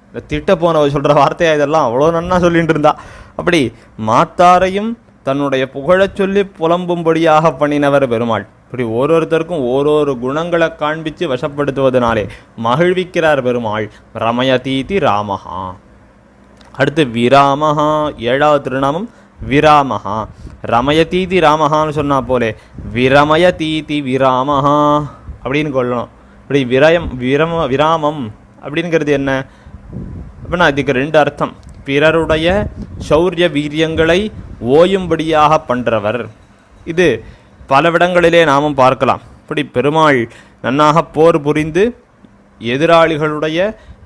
இந்த திட்ட போனவ சொல்கிற வார்த்தையாக இதெல்லாம் அவ்வளோ நன்னா சொல்லிட்டு இருந்தா. அப்படி மாத்தாரையும் தன்னுடைய புகழச் சொல்லி புலம்பும்படியாக பண்ணினவர் பெருமாள். இப்படி ஒருத்தருக்கும் ஓரொரு குணங்களை காண்பித்து வசப்படுத்துவதனாலே மகிழ்விக்கிறார் பெருமாள். ரமயதீதி ராமஹா. அடுத்து விராமஹா, 7வது திருநாமம் விராமஹா. ரமயதீதி ராமஹான்னு சொன்னா போலே விரமயதீதி விராமஹா அப்படின்னு கொள்ளணும். இப்படி விராமம் அப்படிங்கிறது என்ன அப்படின்னா இதுக்கு 2 அர்த்தம். பிறருடைய சௌரிய வீரியங்களை ஓயும்படியாக பண்ணுறவர். இது பலவிடங்களிலே நாமும் பார்க்கலாம். இப்படி பெருமாள் நன்னாக போர் புரிந்து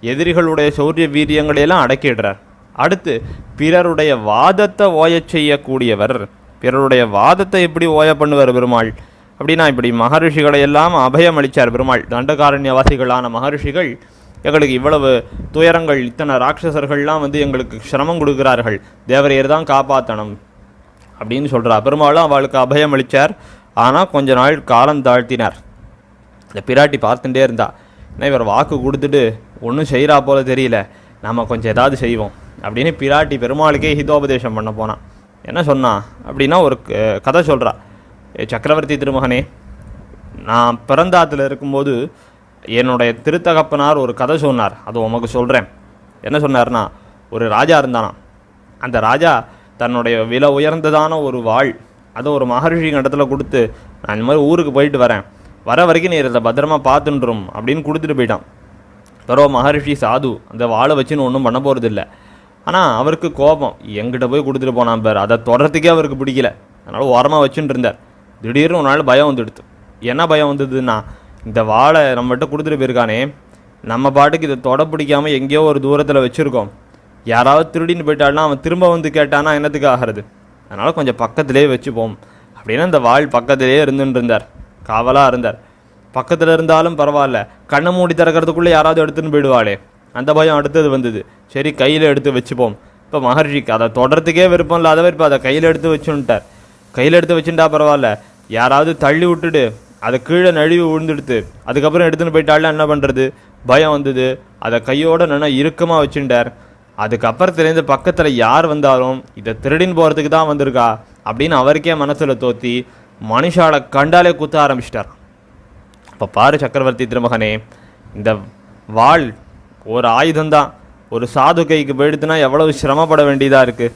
எதிரிகளுடைய சௌரிய வீரியங்களையெல்லாம் அடக்கிடுறார். அடுத்து பிறருடைய வாதத்தை ஓயச் செய்யக்கூடியவர். பிறருடைய வாதத்தை எப்படி ஓய பண்ணுவார் பெருமாள் அப்படின்னா, இப்படி மகரிஷிகளையெல்லாம் அபயம் அளித்தார் பெருமாள். தண்டகாரண்யவாசிகளான மகரிஷிகள் எங்களுக்கு இவ்வளவு துயரங்கள், இத்தனை ராட்சசர்கள்லாம் எங்களுக்கு சிரமம் கொடுக்குறார்கள், தேவரையர் தான் காப்பாற்றணும் அப்படின்னு சொல்கிறார். பெருமாளும் அவளுக்கு அபயம் அளித்தார். ஆனால் கொஞ்ச நாள் காலம் தாழ்த்தினார். இந்த பிராட்டி பார்த்துட்டே இருந்தா, ஏன்னா இவர் வாக்கு கொடுத்துட்டு ஒன்றும் செய்கிறா போல தெரியல, நம்ம கொஞ்சம் ஏதாவது செய்வோம் அப்படின்னு பிராட்டி பெருமாளுக்கே ஹிதோபதேசம் பண்ண போனான். என்ன சொன்னா அப்படின்னா, ஒரு கதை சொல்கிறா. சக்கரவர்த்தி திருமகனே, நான் பிறந்தாத்தில் இருக்கும்போது என்னுடைய திருத்தகப்பனார் ஒரு கதை சொன்னார், அது உமக்கு சொல்கிறேன். என்ன சொன்னார்னா, ஒரு ராஜா இருந்தானா. அந்த ராஜா தன்னுடைய விலை உயர்ந்ததான ஒரு வாழ் அதை ஒரு மகரிஷிங்க இடத்துல கொடுத்து, நான் இந்த மாதிரி ஊருக்கு போயிட்டு வர வரைக்கும் நீ இதை பத்திரமா பார்த்துன்றோம் அப்படின்னு கொடுத்துட்டு போயிட்டான். பிறகு மகரிஷி சாது அந்த வாழை வச்சுன்னு ஒன்றும் பண்ண போகிறது இல்லை. ஆனால் அவருக்கு கோபம், எங்கிட்ட போய் கொடுத்துட்டு போனான் பேர், அதை தொடர்றதுக்கே அவருக்கு பிடிக்கல. அதனால் ஓரமாக வச்சுட்டு இருந்தார். திடீர்னு ஒரு நாள் பயம் வந்துடுது. என்ன பயம் வந்ததுன்னா, இந்த வாழை நம்மகிட்ட கொடுத்துட்டு போயிருக்கானே, நம்ம பாட்டுக்கு இதை தொட பிடிக்காமல் எங்கேயோ ஒரு தூரத்தில் வச்சுருக்கோம், யாராவது திருடின்னு போயிட்டாள்னா அவன் திரும்ப கேட்டானா என்னத்துக்கு ஆகிறது, அதனால் கொஞ்சம் பக்கத்திலே வச்சுப்போம் அப்படின்னு அந்த வாள் பக்கத்திலே இருந்துட்டு இருந்தார். காவலாக இருந்தார். பக்கத்தில் இருந்தாலும் பரவாயில்ல, கண்ணை மூடி திறக்கிறதுக்குள்ளே யாராவது எடுத்துன்னு போயிடுவாளே, அந்த பயம் அடுத்தது வந்தது. சரி கையில் எடுத்து வச்சுப்போம். இப்போ மகர்ஷிக்கு அதை தொடர்றதுக்கே விருப்பம் இல்லாதவர் இப்போ அதை கையில் எடுத்து வச்சுட்டார். கையில் எடுத்து வச்சுட்டா பரவாயில்ல, யாராவது தள்ளி விட்டுட்டு அதை கீழே நழுவி விழுந்துடுத்து அதுக்கப்புறம் எடுத்துன்னு போயிட்டாலும் என்ன பண்ணுறது, பயம் வந்தது. அதை கையோடு நல்லா இறுக்கமாக வச்சுட்டார். அதுக்கப்புறத்துலேருந்து பக்கத்தில் யார் வந்தாலும் இதை திருடின்னு போகிறதுக்கு தான் வந்திருக்கா அப்படின்னு அவருக்கே மனசில் தோற்றி மனுஷாலை கண்டாலே குத்த ஆரம்பிச்சிட்டார். இப்போ பாரு சக்கரவர்த்தி திருமகனே, இந்த வாள் ஒரு ஆயுதம்தான், ஒரு சாது கைக்கு போயிடுத்துனா எவ்வளவு சிரமப்பட வேண்டியதாக இருக்குது.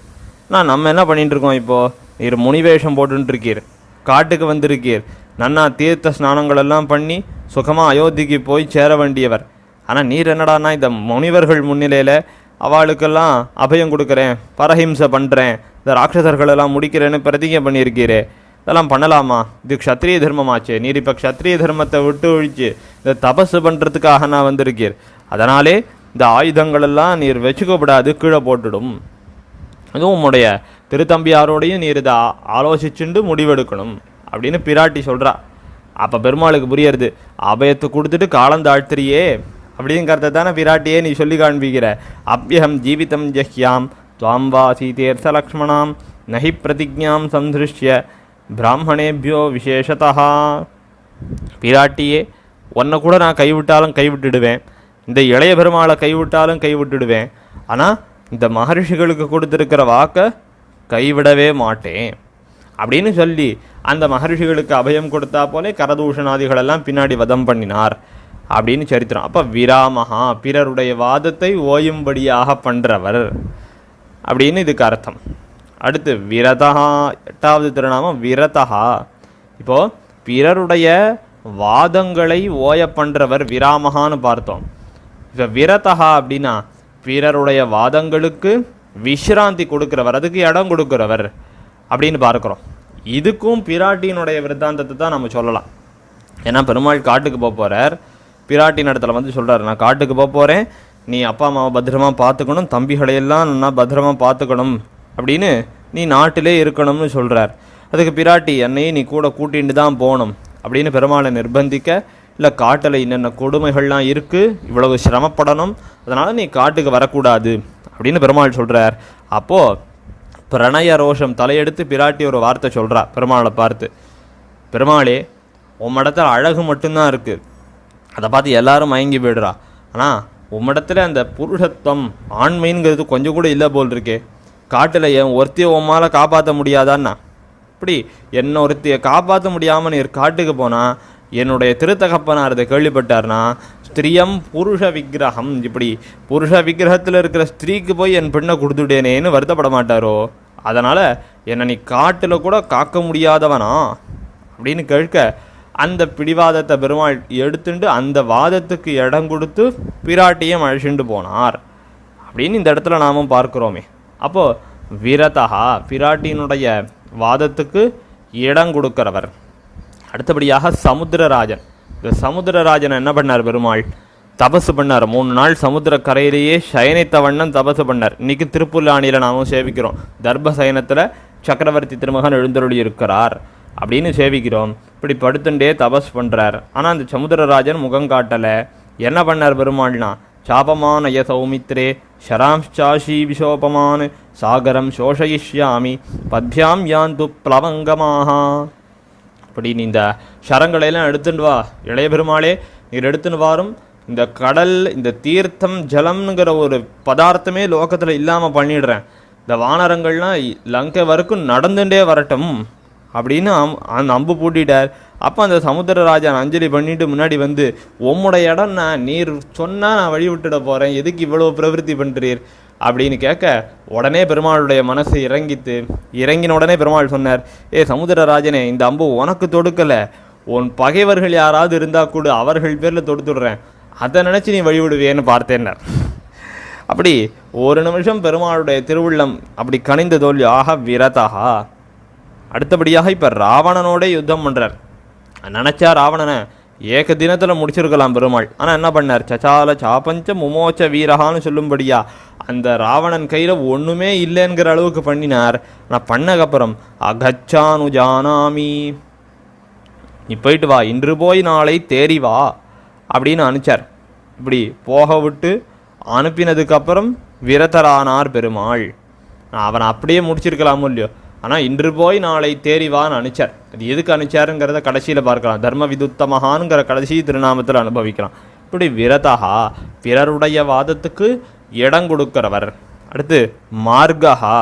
நம்ம என்ன பண்ணிட்டு இருக்கோம், இப்போது நீர் முனிவேஷம் போட்டுருக்கீர், காட்டுக்கு வந்திருக்கீர், நன்னா தீர்த்த ஸ்நானங்களெல்லாம் பண்ணி சுகமாக அயோத்திக்கு போய் சேர வேண்டியவர். ஆனால் நீர் என்னடானா இந்த முனிவர்கள் முன்னிலையில் அவளுக்கெல்லாம் அபயம் கொடுக்குறேன், பரஹிம்சை பண்ணுறேன், இந்த ராட்சசர்களெல்லாம் முடிக்கிறேன்னு பிரதிஜை பண்ணியிருக்கீரே, இதெல்லாம் பண்ணலாமா? இது க்ஷத்ரிய தர்மமாச்சே. நீர் இப்போ க்ஷத்ரிய தர்மத்தை விட்டு ஒழிச்சு இந்த தபஸு பண்ணுறதுக்காக நான் வந்திருக்கீர். அதனாலே இந்த ஆயுதங்களெல்லாம் நீர் வச்சுக்கப்படாது, கீழே போட்டுடும். இதுவும் உம்முடைய திருத்தம்பியாரோடையும் நீர் இதை ஆலோசிச்சுண்டு முடிவெடுக்கணும் அப்படின்னு பிராட்டி சொல்கிறா. அப்போ பெருமாளுக்கு புரியறது, அபயத்தை கொடுத்துட்டு காலம் தாழ்த்திரியே அப்படிங்கிறத தானே பிராட்டியே நீ சொல்லி காண்பிக்கிற. அப்யஹம் ஜீவிதம் ஜஹ்யாம் துவாம் வா சீதேர்த்த லக்ஷ்மணாம் நஹி பிரதிஜாம் சந்திருஷ்ய பிராமணேபியோ விசேஷதா. பிராட்டியே, உன்னை கூட நான் கைவிட்டாலும் கைவிட்டுடுவேன், இந்த இளைய பெருமாளை கைவிட்டாலும் கைவிட்டுடுவேன், ஆனால் இந்த மகர்ஷிகளுக்கு கொடுத்துருக்கிற வாக்கை கைவிடவே மாட்டேன் அப்படின்னு சொல்லி அந்த மகர்ஷிகளுக்கு அபயம் கொடுத்தா போலே கரதூஷணாதிகளெல்லாம் பின்னாடி வதம் பண்ணினார் அப்படின்னு சரித்திரம். அப்போ விராமஹா, பிறருடைய வாதத்தை ஓயும்படியாக பண்ணுறவர் அப்படின்னு இதுக்கு அர்த்தம். அடுத்து விரதா, 8வது திருநாமம் விரதா. இப்போது பிறருடைய வாதங்களை ஓய பண்ணுறவர் விராமஹான்னு பார்த்தோம். இப்போ விரதா அப்படின்னா பிறருடைய வாதங்களுக்கு விஸ்ராந்தி கொடுக்குறவர், அதுக்கு இடம் கொடுக்குறவர் அப்படின்னு பார்க்குறோம். இதுக்கும் பிராட்டியினுடைய விருத்தாந்தத்தை தான் நம்ம சொல்லலாம். ஏன்னா பெருமாள் காட்டுக்கு போக போகிறார், பிராட்டின் இடத்துல வந்து சொல்கிறார், நான் காட்டுக்கு போக போகிறேன், நீ அப்பா அம்மாவை பத்திரமா பார்த்துக்கணும், தம்பிகளையெல்லாம் நான் பத்திரமா பார்த்துக்கணும் அப்படின்னு நீ நாட்டிலே இருக்கணும்னு சொல்கிறார். அதுக்கு பிராட்டி என்னையும் நீ கூட கூட்டிகிட்டு தான் போகணும் அப்படின்னு பெருமாளை நிர்பந்திக்க, இல்லை காட்டில் என்னென்ன கொடுமைகள்லாம் இருக்குது, இவ்வளவு சிரமப்படணும், அதனால் நீ காட்டுக்கு வரக்கூடாது அப்படின்னு பெருமாள் சொல்கிறார். அப்போது பிரணய ரோஷம் தலையெடுத்து பிராட்டி ஒரு வார்த்தை சொல்கிறா பெருமாளை பார்த்து, பெருமாளே உம்மிடத்தில் அழகு மட்டும்தான் இருக்குது, அதை பார்த்து எல்லாரும் மயங்கி போய்டுறா, ஆனால் உம்மிடத்தில் அந்த புருஷத்துவம் ஆண்மைங்கிறது கொஞ்சம் கூட இல்லை போல் இருக்கே, காட்டில் என் ஒருத்தியை உம்மால் காப்பாற்ற முடியாதான்னா, இப்படி என்னை ஒருத்தியை காப்பாற்ற முடியாமல் நீர் காட்டுக்கு போனால் என்னுடைய திருத்தகப்பனார் அதை கேள்விப்பட்டார்னா ஸ்திரியம் புருஷ விக்கிரகம், இப்படி புருஷ விக்கிரகத்தில் இருக்கிற ஸ்திரீக்கு போய் என் பெண்ணை கொடுத்துட்டேனேன்னு வருத்தப்பட மாட்டாரோ, அதனால் என்னை நீ காட்டில் கூட காக்க முடியாதவனா அப்படின்னு கேட்க அந்த பிடிவாதத்தை பெருமாள் எடுத்துட்டு அந்த வாதத்துக்கு இடம் கொடுத்து பிராட்டியம் அழிச்சுண்டு போனார் அப்படின்னு இந்த இடத்துல நாமும் பார்க்குறோமே. அப்போது விரதா பிராட்டியினுடைய வாதத்துக்கு இடம் கொடுக்கிறவர். அடுத்தபடியாக சமுத்திரராஜன். இந்த சமுத்திரராஜன் என்ன பண்ணார், பெருமாள் தபசு பண்ணார். 3 நாள் சமுத்திர கரையிலேயே சயனித்த வண்ணம் தபசு பண்ணார். இன்றைக்கி திருப்புல்லாணியில் நாமும் சேவிக்கிறோம், தர்ப சயனத்தில் சக்கரவர்த்தி திருமகன் எழுந்தருளி இருக்கிறார் அப்படின்னு சேவிக்கிறோம். இப்படி படுத்துட்டே தபஸ் பண்ணுறார். ஆனால் அந்த சமுத்திரராஜன் முகம் காட்டலை. என்ன பண்ணார் பெருமாள்னா, சாபமான ய சௌமித்ரே ஷராம்ச்சாஷி விஷோபமான் சாகரம் சோஷயிஷ்யாமி பத்யாம் யாந்து பிளவங்கமாக. அப்படின்னு இந்த ஷரங்களையெல்லாம் எடுத்துட்டு வா இளைய பெருமாளே, நீர் எடுத்துன்னு வாரும், இந்த கடல் இந்த தீர்த்தம் ஜலம்ங்கிற ஒரு பதார்த்தமே லோகத்தில் இல்லாமல் பண்ணிடுறேன், இந்த வானரங்கள்லாம் லங்கை வரைக்கும் நடந்துட்டே வரட்டும் அப்படின்னு அந்த அம்பு பூட்டிட்டார். அப்போ அந்த சமுத்திரராஜன் அஞ்சலி பண்ணிட்டு முன்னாடி வந்து, உம்முடைய இடம் நான், நீர் சொன்னால் நான் வழி விட்டுட போகிறேன், எதுக்கு இவ்வளோ பிரவருத்தி பண்ணுறீர் அப்படின்னு கேட்க, உடனே பெருமாளுடைய மனசு இறங்கின உடனே பெருமாள் சொன்னார், ஏ சமுத்திரராஜனே, இந்த அம்பு உனக்கு தொடுக்கலை, உன் பகைவர்கள் யாராவது இருந்தால் கூட அவர்கள் பேரில் தொடுத்துடுறேன், அதை நினச்சி நீ வழிவிடுவேன்னு பார்த்தேன்னார். அப்படி ஒரு நிமிஷம் பெருமாளுடைய திருவுள்ளம் அப்படி கனிந்த தோல்வி ஆக விரதா. அடுத்தபடியாக இப்போ ராவணனோட யுத்தம் பண்ணுறார். நினச்சா ராவணனை ஏக தினத்தில் முடிச்சிருக்கலாம் பெருமாள். ஆனால் என்ன பண்ணார், சச்சால சாபஞ்ச முமோச்ச வீரகான்னு சொல்லும்படியா அந்த ராவணன் கையில் ஒன்றுமே இல்லைங்கிற அளவுக்கு பண்ணினார். நான் பண்ணக்கப்புறம் அகச்சானு ஜானாமி, நீ போயிட்டு வா, இன்று போய் நாளை தேறி வா அப்படின்னு அனுப்பிச்சார். இப்படி போக விட்டு அனுப்பினதுக்கப்புறம் விரதரானார் பெருமாள். அவனை அப்படியே முடிச்சிருக்கலாமோ இல்லையோ, ஆனால் இன்று போய் நாளை தேறிவான்னு அனுப்பிச்சார். அது எதுக்கு அனுப்பிச்சாருங்கிறத கடைசியில் பார்க்கலாம். தர்ம விதுத்தமகானுங்கிற கடைசி திருநாமத்தில் அனுபவிக்கலாம். இப்படி விரதா பிறருடைய வாதத்துக்கு இடம் கொடுக்கிறவர். அடுத்து மார்கா,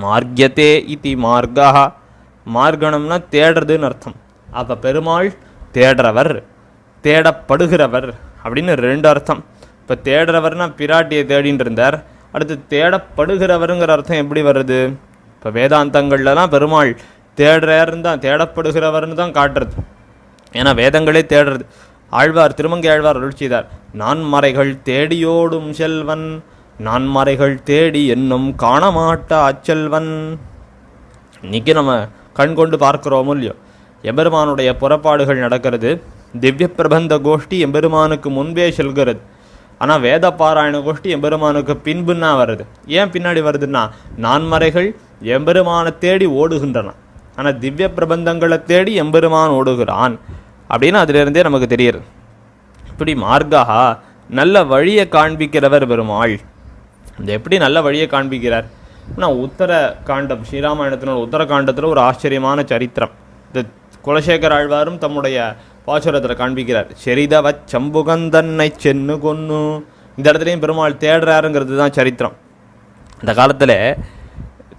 மார்க்கியத்தே இதி மார்கா, மார்கணம்னா தேடுறதுன்னு அர்த்தம். அப்போ பெருமாள் தேடுறவர், தேடப்படுகிறவர் அப்படின்னு ரெண்டு அர்த்தம். இப்போ தேடுறவர்னா பிராட்டியை தேடின்னு இருந்தார். அடுத்து தேடப்படுகிறவருங்கிற அர்த்தம் எப்படி வருது? இப்போ வேதாந்தங்கள்லாம் பெருமாள் தேடுறாருன்னு தான், தேடப்படுகிறவர்னு தான் காட்டுறது. ஏன்னா வேதங்களே தேடுறது. ஆழ்வார், திருமங்கை ஆழ்வார் அருள் செய்தார், நான்மறைகள் தேடியோடும் செல்வன், நான்மறைகள் தேடி என்னும் காணமாட்ட அச்செல்வன். இன்னைக்கு நம்ம கண் கொண்டு பார்க்கிறோமோ இல்லையோ, எம்பெருமானுடைய புறப்பாடுகள் நடக்கிறது. திவ்ய பிரபந்த கோஷ்டி எம்பெருமானுக்கு முன்பே செல்கிறது. ஆனால் வேத பாராயண கோஷ்டி எம்பெருமானுக்கு பின்புன்னா வருது. ஏன் பின்னாடி வருதுன்னா, நான்மறைகள் எம்பெருமானை தேடி ஓடுகின்றன, ஆனால் திவ்ய பிரபந்தங்களை தேடி எம்பெருமான் ஓடுகிறான் அப்படின்னு அதிலிருந்தே நமக்கு தெரியுது. இப்படி மார்கா நல்ல வழியை காண்பிக்கிறவர் பெருமாள். இந்த எப்படி நல்ல வழியை காண்பிக்கிறார்? ஆனால் உத்தர காண்டம், ஸ்ரீராமாயணத்தினோட உத்தர காண்டத்தில் ஒரு ஆச்சரியமான சரித்திரம் இந்த குலசேகர ஆழ்வாரும் தம்முடைய பாசுரத்தில் காண்பிக்கிறார். செரிதவ சம்புகந்தன்னை சென்னு கொன்னு. இந்த இடத்துலையும் பெருமாள் தேடுறாருங்கிறது தான் சரித்திரம். இந்த காலத்தில்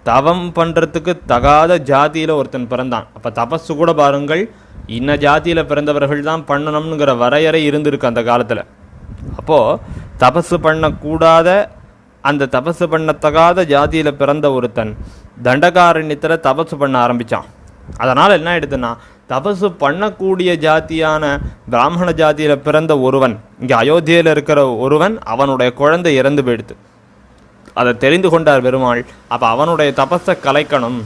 தவம் பண்ணுறதுக்கு தகாத ஜாதியில் ஒருத்தன் பிறந்தான். அப்போ தபஸு கூட பாருங்கள், இன்ன ஜாதியில் பிறந்தவர்கள் தான் பண்ணணும்ங்கிற வரையறை இருந்திருக்கு அந்த காலத்தில். அப்போது தபஸு பண்ணக்கூடாத, அந்த தபஸு பண்ணத்தகாத ஜாதியில் பிறந்த ஒருத்தன் தண்டகாரண்யத்தில் தபஸு பண்ண ஆரம்பித்தான். அதனால் என்ன ஆயிடுதுன்னா, தபசு பண்ணக்கூடிய ஜாதியான பிராமண ஜாதியில் பிறந்த ஒருவன், இங்கே அயோத்தியில் இருக்கிற ஒருவன், அவனுடைய குழந்தை இறந்து போயிடுது. அதை தெரிந்து கொண்டார் பெருமாள். அப்போ அவனுடைய தபஸை கலைக்கணும்,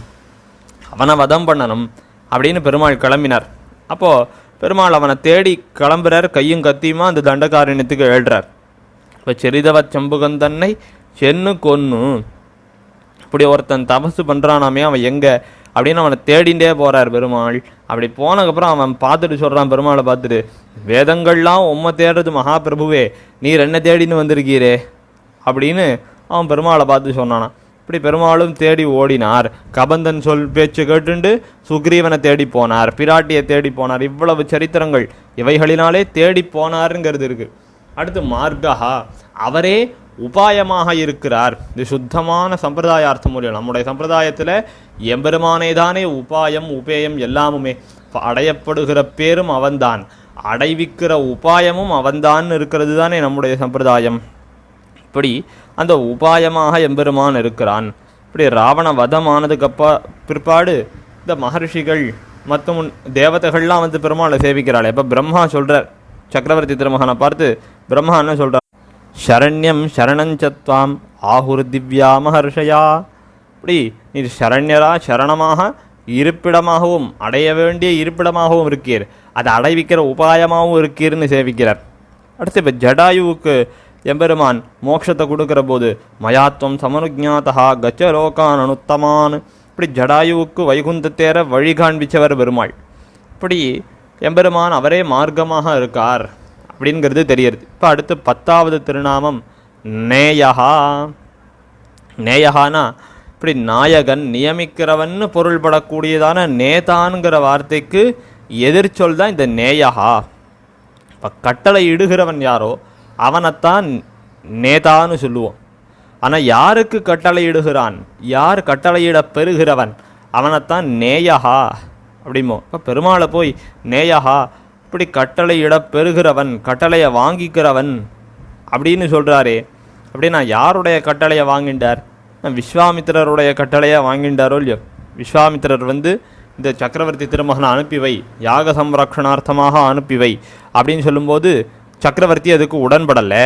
அவனை வதம் பண்ணணும் அப்படின்னு பெருமாள் கிளம்பினார். அப்போது பெருமாள் அவனை தேடி கிளம்புறார், கையும் கத்தியுமா அந்த தண்டகாரண்யத்துக்கு எழுறார். இப்போ செரிதவ சம்புகந்தன்னை சென்னு கொன்னு. இப்படி ஒருத்தன் தபசு பண்ணுறானாமே, அவன் எங்கே அப்படின்னு அவனை தேடிண்டே போகிறார் பெருமாள். அப்படி போனதுக்கப்புறம் அவன் பார்த்துட்டு சொல்கிறான், பெருமாளை பார்த்துட்டு, வேதங்கள்லாம் உம்மை தேடுறது மகாபிரபுவே, நீர் என்ன தேடின்னு வந்திருக்கீரே அப்படின்னு அவன் பெருமாளை பார்த்து சொன்னானான். இப்படி பெருமாளும் தேடி ஓடினார். கபந்தன் சொல் பேச்சு கேட்டுண்டு சுக்ரீவனை தேடி போனார், பிராட்டியை தேடி போனார். இவ்வளவு சரித்திரங்கள் இவைகளினாலே தேடி போனாருங்கிறது இருக்குது. அடுத்து மார்கா, அவரே உபாயமாக இருக்கிறார். இது சுத்தமான சம்பிரதாயார்த்த மூலியம். நம்முடைய சம்பிரதாயத்தில் எம்பெருமானே தானே உபாயம் உபேயம் எல்லாமுமே. அடையப்படுகிற பேரும் அவன்தான், அடைவிக்கிற உபாயமும் அவன்தான் இருக்கிறது தானே நம்முடைய சம்பிரதாயம். இப்படி அந்த உபாயமாக எம்பெருமான் இருக்கிறான். இப்படி ராவண வதமானதுக்கு பிற்பாடு இந்த மகர்ஷிகள் மற்றும் தேவதைகள்லாம் வந்து பெருமாளை சேவிக்கிறாள். இப்போ பிரம்மா சொல்கிறார், சக்கரவர்த்தி திருமகனை பார்த்து பிரம்மா என்ன சொல்கிறார், சரண்யம் சரணஞ்சத்வாம் ஆகுர் திவ்யா மகர்ஷயா. இப்படி நீ சரண்யரா, சரணமாக இருப்பிடமாகவும் அடைய வேண்டிய இருப்பிடமாகவும் இருக்கீர், அதை அடைவிக்கிற உபாயமாகவும் இருக்கீர்னு சேவிக்கிறார். அடுத்து இப்போ ஜடாயுவுக்கு எம்பெருமான் மோட்சத்தை கொடுக்குற போது மயாத்வம் சமனுஜாத்தா கச்ச லோகான் அனுத்தமான். இப்படி ஜடாயுவுக்கு வைகுந்தத்தேர வழி காண்பிச்சவர் பெருமாள். இப்படி எம்பெருமான் அவரே மார்க்கமாக இருக்கார் அப்படிங்கிறது தெரியுது. இப்போ அடுத்து 10வது திருநாமம் நேயஹா. நேயஹானா இப்படி நாயகன், நியமிக்கிறவன்னு பொருள்படக்கூடியதான நேதான்கிற வார்த்தைக்கு எதிர்ச்சொல் தான் இந்த நேயஹா. இப்போ கட்டளை இடுகிறவன் யாரோ அவனைத்தான் நேதான்னு சொல்லுவோம். ஆனால் யாருக்கு கட்டளை இடுகிறான், யார் கட்டளையிட பெறுகிறவன், அவனைத்தான் நேயஹா அப்படிமோ. இப்போ பெருமாளை போய் நேயஹா, இப்படி கட்டளையிட பெறுகிறவன், கட்டளையை வாங்கிக்கிறவன் அப்படின்னு சொல்கிறாரே. அப்படின்னா யாருடைய கட்டளையை வாங்கிட்டார்? விஸ்வாமித்திரருடைய கட்டளையை வாங்கிட்டாரோ இல்லையோ. விஸ்வாமித்திரர் வந்து இந்த சக்கரவர்த்தி திருமகனை அனுப்பி வை, யாக சம்ரக்ஷணார்த்தமாக அனுப்பி வை அப்படின்னு சொல்லும்போது சக்கரவர்த்தி அதுக்கு உடன்படலை.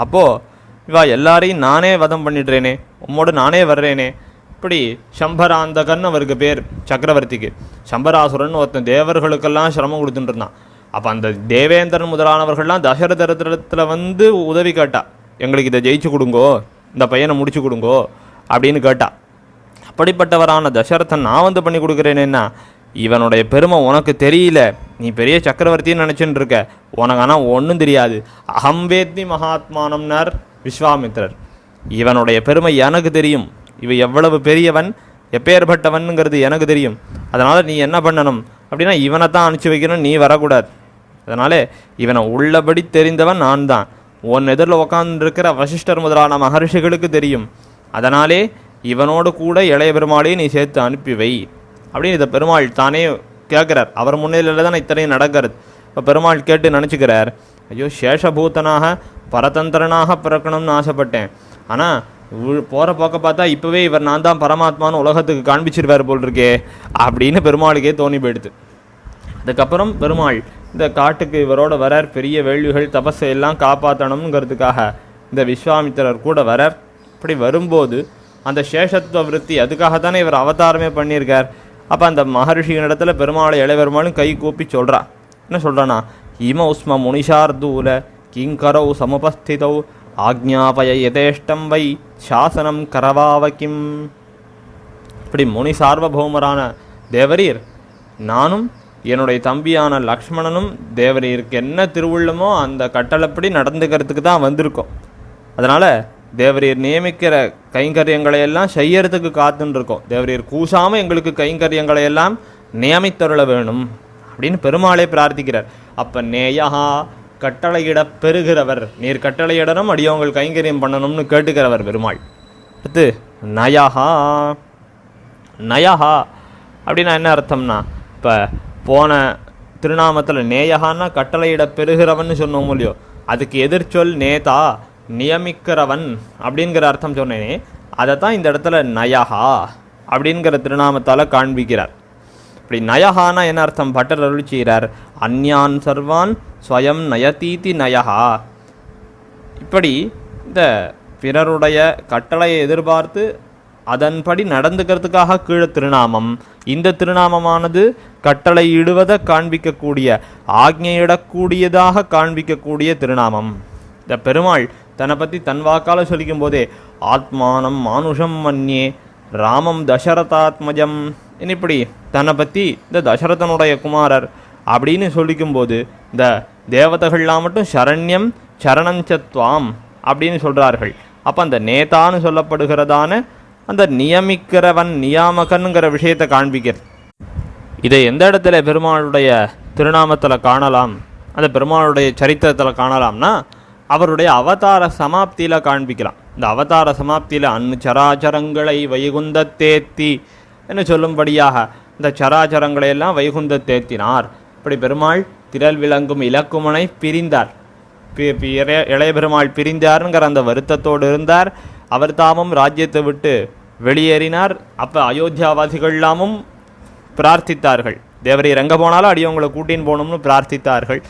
அப்போது இவா எல்லாரையும் நானே வதம் பண்ணிடுறேனே, உம்மோடு நானே வர்றேனே. இப்படி சம்பராந்தகன் அவருக்கு பேர் சக்கரவர்த்திக்கு. சம்பராசுரன் ஒருத்தன் தேவர்களுக்கெல்லாம் சிரமம் கொடுத்துட்டு இருந்தான். அப்போ அந்த தேவேந்திரன் முதலானவர்கள்லாம் தசரதரத்தில் வந்து உதவி கேட்டா, எங்களுக்கு இதை ஜெயிச்சு கொடுங்கோ, இந்த பையனை முடிச்சு கொடுங்கோ அப்படின்னு கேட்டா. அப்படிப்பட்டவரான தசரதன் நான் வந்து பண்ணி கொடுக்குறேனேன்னா, இவனுடைய பெருமை உனக்கு தெரியல, நீ பெரிய சக்கரவர்த்தின்னு நினச்சின்னு இருக்க, உனக்கு ஆனால் ஒன்றும் தெரியாது. அகம்பேத்தி மகாத்மானம்னார் விஸ்வாமித்திரர். இவனுடைய பெருமை எனக்கு தெரியும், இவன் எவ்வளவு பெரியவன் எப்பேற்பட்டவனுங்கிறது எனக்கு தெரியும். அதனால் நீ என்ன பண்ணணும் அப்படின்னா இவனை தான் அனுப்பிச்சி வைக்கணும், நீ வரக்கூடாது. அதனால் இவனை உள்ளபடி தெரிந்தவன் நான் தான். உன் எதிரில் உட்காந்துருக்கிற வசிஷ்டர் முதலான மகர்ஷிகளுக்கு தெரியும். அதனாலே இவனோடு கூட இளைய பெருமாளையும் நீ சேர்த்து அனுப்பி வை அப்படின்னு இதை பெருமாள் தானே கேட்குறார். அவர் முன்னிலையில் தான் இத்தனையும் நடக்கிறது. இப்போ பெருமாள் கேட்டு நினச்சிக்கிறார், ஐயோ சேஷபூத்தனாக பரதந்திரனாக பிறக்கணும்னு ஆசைப்பட்டேன், ஆனால் போகிற போக்க பார்த்தா இப்போவே இவர் நான் தான் பரமாத்மான்னு உலகத்துக்கு காண்பிச்சிருவார் போல் இருக்கே அப்படின்னு பெருமாளுக்கே தோணி போயிடுது. அதுக்கப்புறம் பெருமாள் இந்த காட்டுக்கு இவரோட வரார். பெரிய வேள்விகள் தபஸை எல்லாம் காப்பாற்றணுங்கிறதுக்காக இந்த விஸ்வாமித்திரர் கூட வரார். இப்படி வரும்போது அந்த சேஷத்துவ விருத்தி அதுக்காகத்தானே இவர் அவதாரமே பண்ணியிருக்கார். அப்போ அந்த மகர்ஷியின் இடத்துல பெருமாளை இளைய பெருமாளும் கை கூப்பி சொல்கிறா. என்ன சொல்கிறான்னா, இம உஸ்ம முனிஷார்தூல கிங்கரௌ சமுபஸ்திதௌ ஆக்ஞாபய யதேஷ்டம் வை சாசனம் கரவாவகிம். இப்படி முனி சார்வபௌமரான தேவரீர், நானும் என்னுடைய தம்பியான லக்ஷ்மணனும் தேவரீருக்கு என்ன திருவுள்ளமோ அந்த கட்டளைப்படி நடந்துக்கிறதுக்கு தான் வந்திருக்கோம். அதனால் தேவரீர் நியமிக்கிற கைங்கரியங்களையெல்லாம் செய்யறதுக்கு காத்துன்னு இருக்கோம். தேவரீர் கூசாமல் எங்களுக்கு கைங்கரியங்களையெல்லாம் நியமித்தருள வேணும் அப்படின்னு பெருமாளே பிரார்த்திக்கிறார். அப்போ நேயா கட்டளையிட பெறுகிறவர், நீர் கட்டளையிடணும், அடியவங்கள் கைங்கரியம் பண்ணணும்னு கேட்டுக்கிறவர் பெருமாள். அடுத்து நயஹா. நயஹா அப்படின்னா என்ன அர்த்தம்னா, இப்போ போன திருநாமத்தில் நேயகான்னா கட்டளையிட பெறுகிறவன் சொன்னோம் இல்லையோ, அதுக்கு எதிர்ச்சொல் நேதா நியமிக்கிறவன் அப்படிங்கிற அர்த்தம் சொன்னேனே, அதை தான் இந்த இடத்துல நயஹா அப்படிங்கிற திருநாமத்தால் காண்பிக்கிறார். இப்படி நயஹானா என்ன அர்த்தம் பட்டர் அருள் செய்கிறார், அந்யான் சர்வான் ஸ்வயம் நயதீதி நயஹா. இப்படி இந்த பிறருடைய கட்டளையை எதிர்பார்த்து அதன்படி நடந்துக்கிறதுக்காக கீழே திருநாமம். இந்த திருநாமமானது கட்டளை இடுவதை காண்பிக்கக்கூடிய, ஆக்ஞையிடக்கூடியதாக காண்பிக்கக்கூடிய திருநாமம். இந்த பெருமாள் தன்னை பற்றி தன் வாக்கால் சொல்லிக்கும் போதே ஆத்மானம் மானுஷம் மன்யே ராமம் தசரதாத்மஜம், இப்படி தன்னை பற்றி இந்த தசரதனுடைய குமாரர் அப்படின்னு சொல்லிக்கும்போது இந்த தேவதைகள்லாம் மட்டும் சரண்யம் சரணஞ்சத்வாம் அப்படின்னு சொல்கிறார்கள். அப்போ அந்த நேதான்னு சொல்லப்படுகிறதான அந்த நியமிக்கிறவன் நியாமகனுங்கிற விஷயத்தை காண்பிக்கிறது. இதை எந்த இடத்துல பெருமாளுடைய திருநாமத்தில் காணலாம், அந்த பெருமாளுடைய சரித்திரத்தில் காணலாம்னா அவருடைய அவதார சமாப்தியில் காண்பிக்கலாம். இந்த அவதார சமாப்தியில் சராச்சரங்களை வைகுந்தத்தேத்தி என்று சொல்லும்படியாக இந்த சராச்சரங்களை எல்லாம் வைகுந்தத்தேத்தினார். இப்படி பெருமாள் திரள் விளங்கும் இலக்குமனை பிரிந்தார். இளைய பெருமாள் பிரிந்தாருங்கிற அந்த வருத்தத்தோடு இருந்தார். அவர் தாமும் ராஜ்யத்தை விட்டு வெளியேறினார். அப்போ அயோத்தியாவாசிகள் எல்லாமும் பிரார்த்தித்தார்கள், தேவரீர் எங்கே போனாலும் அடியவங்களை கூட்டின்னு போகணும்னு பிரார்த்தித்தார்கள்.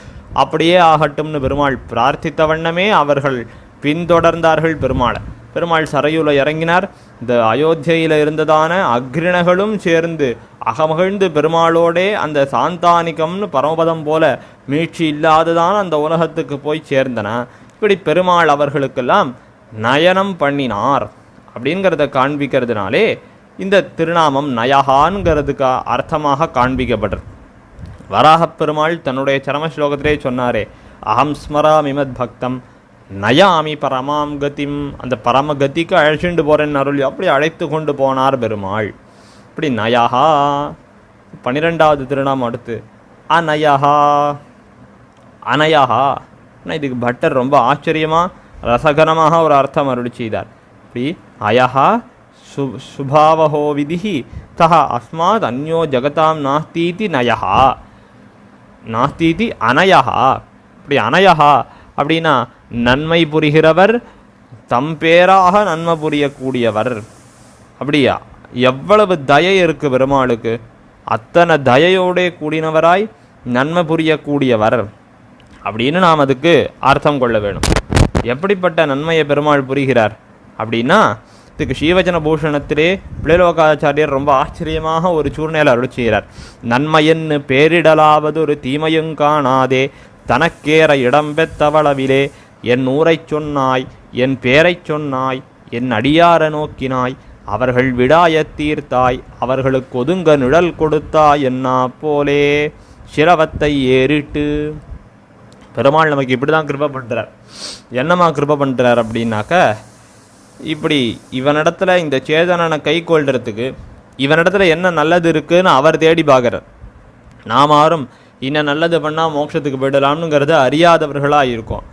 அப்படியே ஆகட்டும்னு பெருமாள் பிரார்த்தித்த வண்ணமே அவர்கள் பின்தொடர்ந்தார்கள் பெருமாளை. பெருமாள் சரையூல இறங்கினார். இந்த அயோத்தியில் இருந்ததான அக்ரிணகளும் சேர்ந்து அகமகிழ்ந்து பெருமாளோடே அந்த சாந்தானிகம்னு பரமபதம் போல மீட்சி இல்லாததான அந்த உலகத்துக்கு போய் சேர்ந்தன. இப்படி பெருமாள் அவர்களுக்கெல்லாம் நயனம் பண்ணினார் அப்படிங்கிறத காண்பிக்கிறதுனாலே இந்த திருநாமம் நயஹான்ங்கிறதுக்கு அர்த்தமாக காண்பிக்கப்படுறது. வராகப் பெருமாள் தன்னுடைய சரம ஸ்லோகத்திலே சொன்னாரே, அகம் ஸ்மராமிமத் பக்தம் நயாமி பரமாம் கதிம், அந்த பரமகதிக்கு அழைச்சிட்டு போகிறேன்னு அருள் அப்படி அழைத்து கொண்டு போனார் பெருமாள். இப்படி நயஹா. 12வது திருநாமம் அடுத்து அநயஹா. அநயஹா இதுக்கு பட்டர் ரொம்ப ஆச்சரியமாக ரசகரமாக ஒரு அர்த்தம் அருள் செய்தார். இப்படி அயஹா சுபாவஹோ விதிஹி தஹ அஸ்மாத் அந்யோ ஜகதாம் நாஸ்தீதி நயஹா நாஸ்தீதி அனயஹா. இப்படி அனயஹா அப்படின்னா நன்மை புரிகிறவர், தம் பேராக நன்மை புரியக்கூடியவர். அப்படியா எவ்வளவு தயை இருக்குது பெருமாளுக்கு, அத்தனை தயையோடே கூடினவராய் நன்மை புரியக்கூடியவர் அப்படின்னு நாம் அதுக்கு அர்த்தம் கொள்ள வேணும். எப்படிப்பட்ட நன்மையை பெருமாள் புரிகிறார் அப்படின்னா, இதுக்கு ஸ்ரீவச்சன பூஷணத்திலே பிள்ளைலோகாச்சாரியர் ரொம்ப ஆச்சரியமாக ஒரு சூழ்நிலை அருள் செய்கிறார். நன்மையன்னு பேரிடலாவது ஒரு தீமையுங்காணாதே தனக்கேற இடம்பெத்தவளவிலே என் ஊரை சொன்னாய் என் பேரை சொன்னாய் என் அடியார நோக்கினாய் அவர்கள் விடாயத் தீர்த்தாய், அவர்களுக்கு ஒதுங்க நிழல் கொடுத்தாய் என்ன போலே சிரவத்தை ஏறிட்டு. பெருமாள் நமக்கு இப்படி தான் கிருபை பண்ணுறார். என்னம்மா கிருபை பண்ணுறார் அப்படின்னாக்க, இப்படி இவனிடத்துல இந்த சேதனனை கை கொள்றதுக்கு இவனிடத்துல என்ன நல்லது இருக்குன்னு அவர் தேடி பார்க்குறார். நாமாரும் இன்னும் நல்லது பண்ணால் மோட்சத்துக்கு போயிடலாம்னுங்கிறத அறியாதவர்களாக இருக்கும்,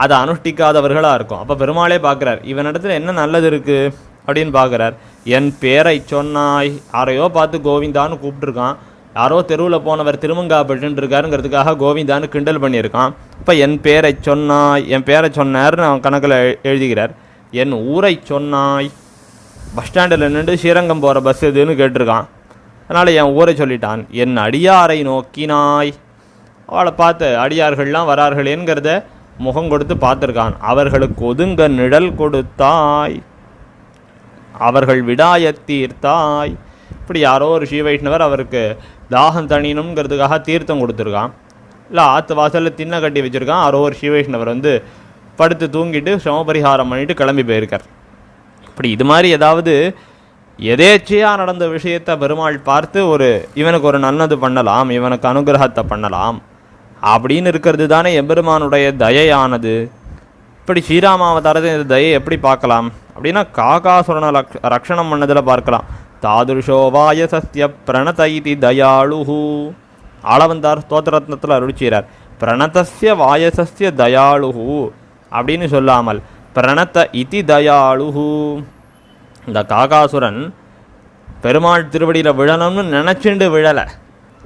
அதை அனுஷ்டிக்காதவர்களாக இருக்கும். அப்போ பெருமாளே பார்க்குறார் இவனிடத்துல என்ன நல்லது இருக்குது அப்படின்னு பார்க்குறார். என் பேரை சொன்னாய், யாரையோ பார்த்து கோவிந்தான்னு கூப்பிட்டுருக்கான், யாரோ தெருவில் போனவர் திருமங்காப்பட்டு இருக்காருங்கிறதுக்காக கோவிந்தான்னு கிண்டல் பண்ணியிருக்கான். இப்போ என் பேரை சொன்னாய், என் பேரை சொன்னார்னு அவன் கணக்கில் எழுதிக்கிறார். என் ஊரை சொன்னாய், பஸ் ஸ்டாண்டில் நின்று ஸ்ரீரங்கம் போகிற பஸ் எதுன்னு கேட்டிருக்கான், அதனால் என் ஊரை சொல்லிட்டான். என் அடியாரை நோக்கினாய், அவளை பார்த்து அடியார்கள்லாம் வரார்களேங்கிறத முகம் கொடுத்து பார்த்துருக்கான். அவர்களுக்கு ஒதுங்க நிழல் கொடுத்தாய், அவர்கள் விடாயத் தீர்த்தாய். இப்படி யாரோ ஒரு ஸ்ரீ வைஷ்ணவர் அவருக்கு தாகம் தணியணுங்கிறதுக்காக தீர்த்தம் கொடுத்துருக்கான், இல்லை ஆற்று வாசலில் தின்ன கட்டி வச்சுருக்கான். யாரோ ஒரு ஸ்ரீ வைஷ்ணவர் வந்து படுத்து தூங்கிட்டு சிரமபரிகாரம் பண்ணிவிட்டு கிளம்பி போயிருக்கார். இப்படி இது மாதிரி ஏதாவது எதேச்சையாக நடந்த விஷயத்தை பெருமாள் பார்த்து இவனுக்கு ஒரு நல்லது பண்ணலாம், இவனுக்கு அனுகிரகத்தை பண்ணலாம் அப்படின்னு இருக்கிறது தானே எம்பெருமானுடைய தயையானது. இப்படி ஸ்ரீராமாவதாரத்தை இந்த தயை எப்படி பார்க்கலாம் அப்படின்னா, காகாசுரனை ரக்ஷணம் பண்ணதில் பார்க்கலாம். தாதுருஷோ வாயசஸ்ய பிரணதைதி தயாளுஹு. ஆளவந்தார் ஸ்தோத்திரத்னத்தில் அருள்சீரார். பிரணதஸ்ய வாயசஸ்ய தயாளுஹு அப்படின்னு சொல்லாமல் பிரணத இதி தயாளுஹு. இந்த காகாசுரன் பெருமாள் திருவடியில் விழணும்னு நினச்சிண்டு விழலை,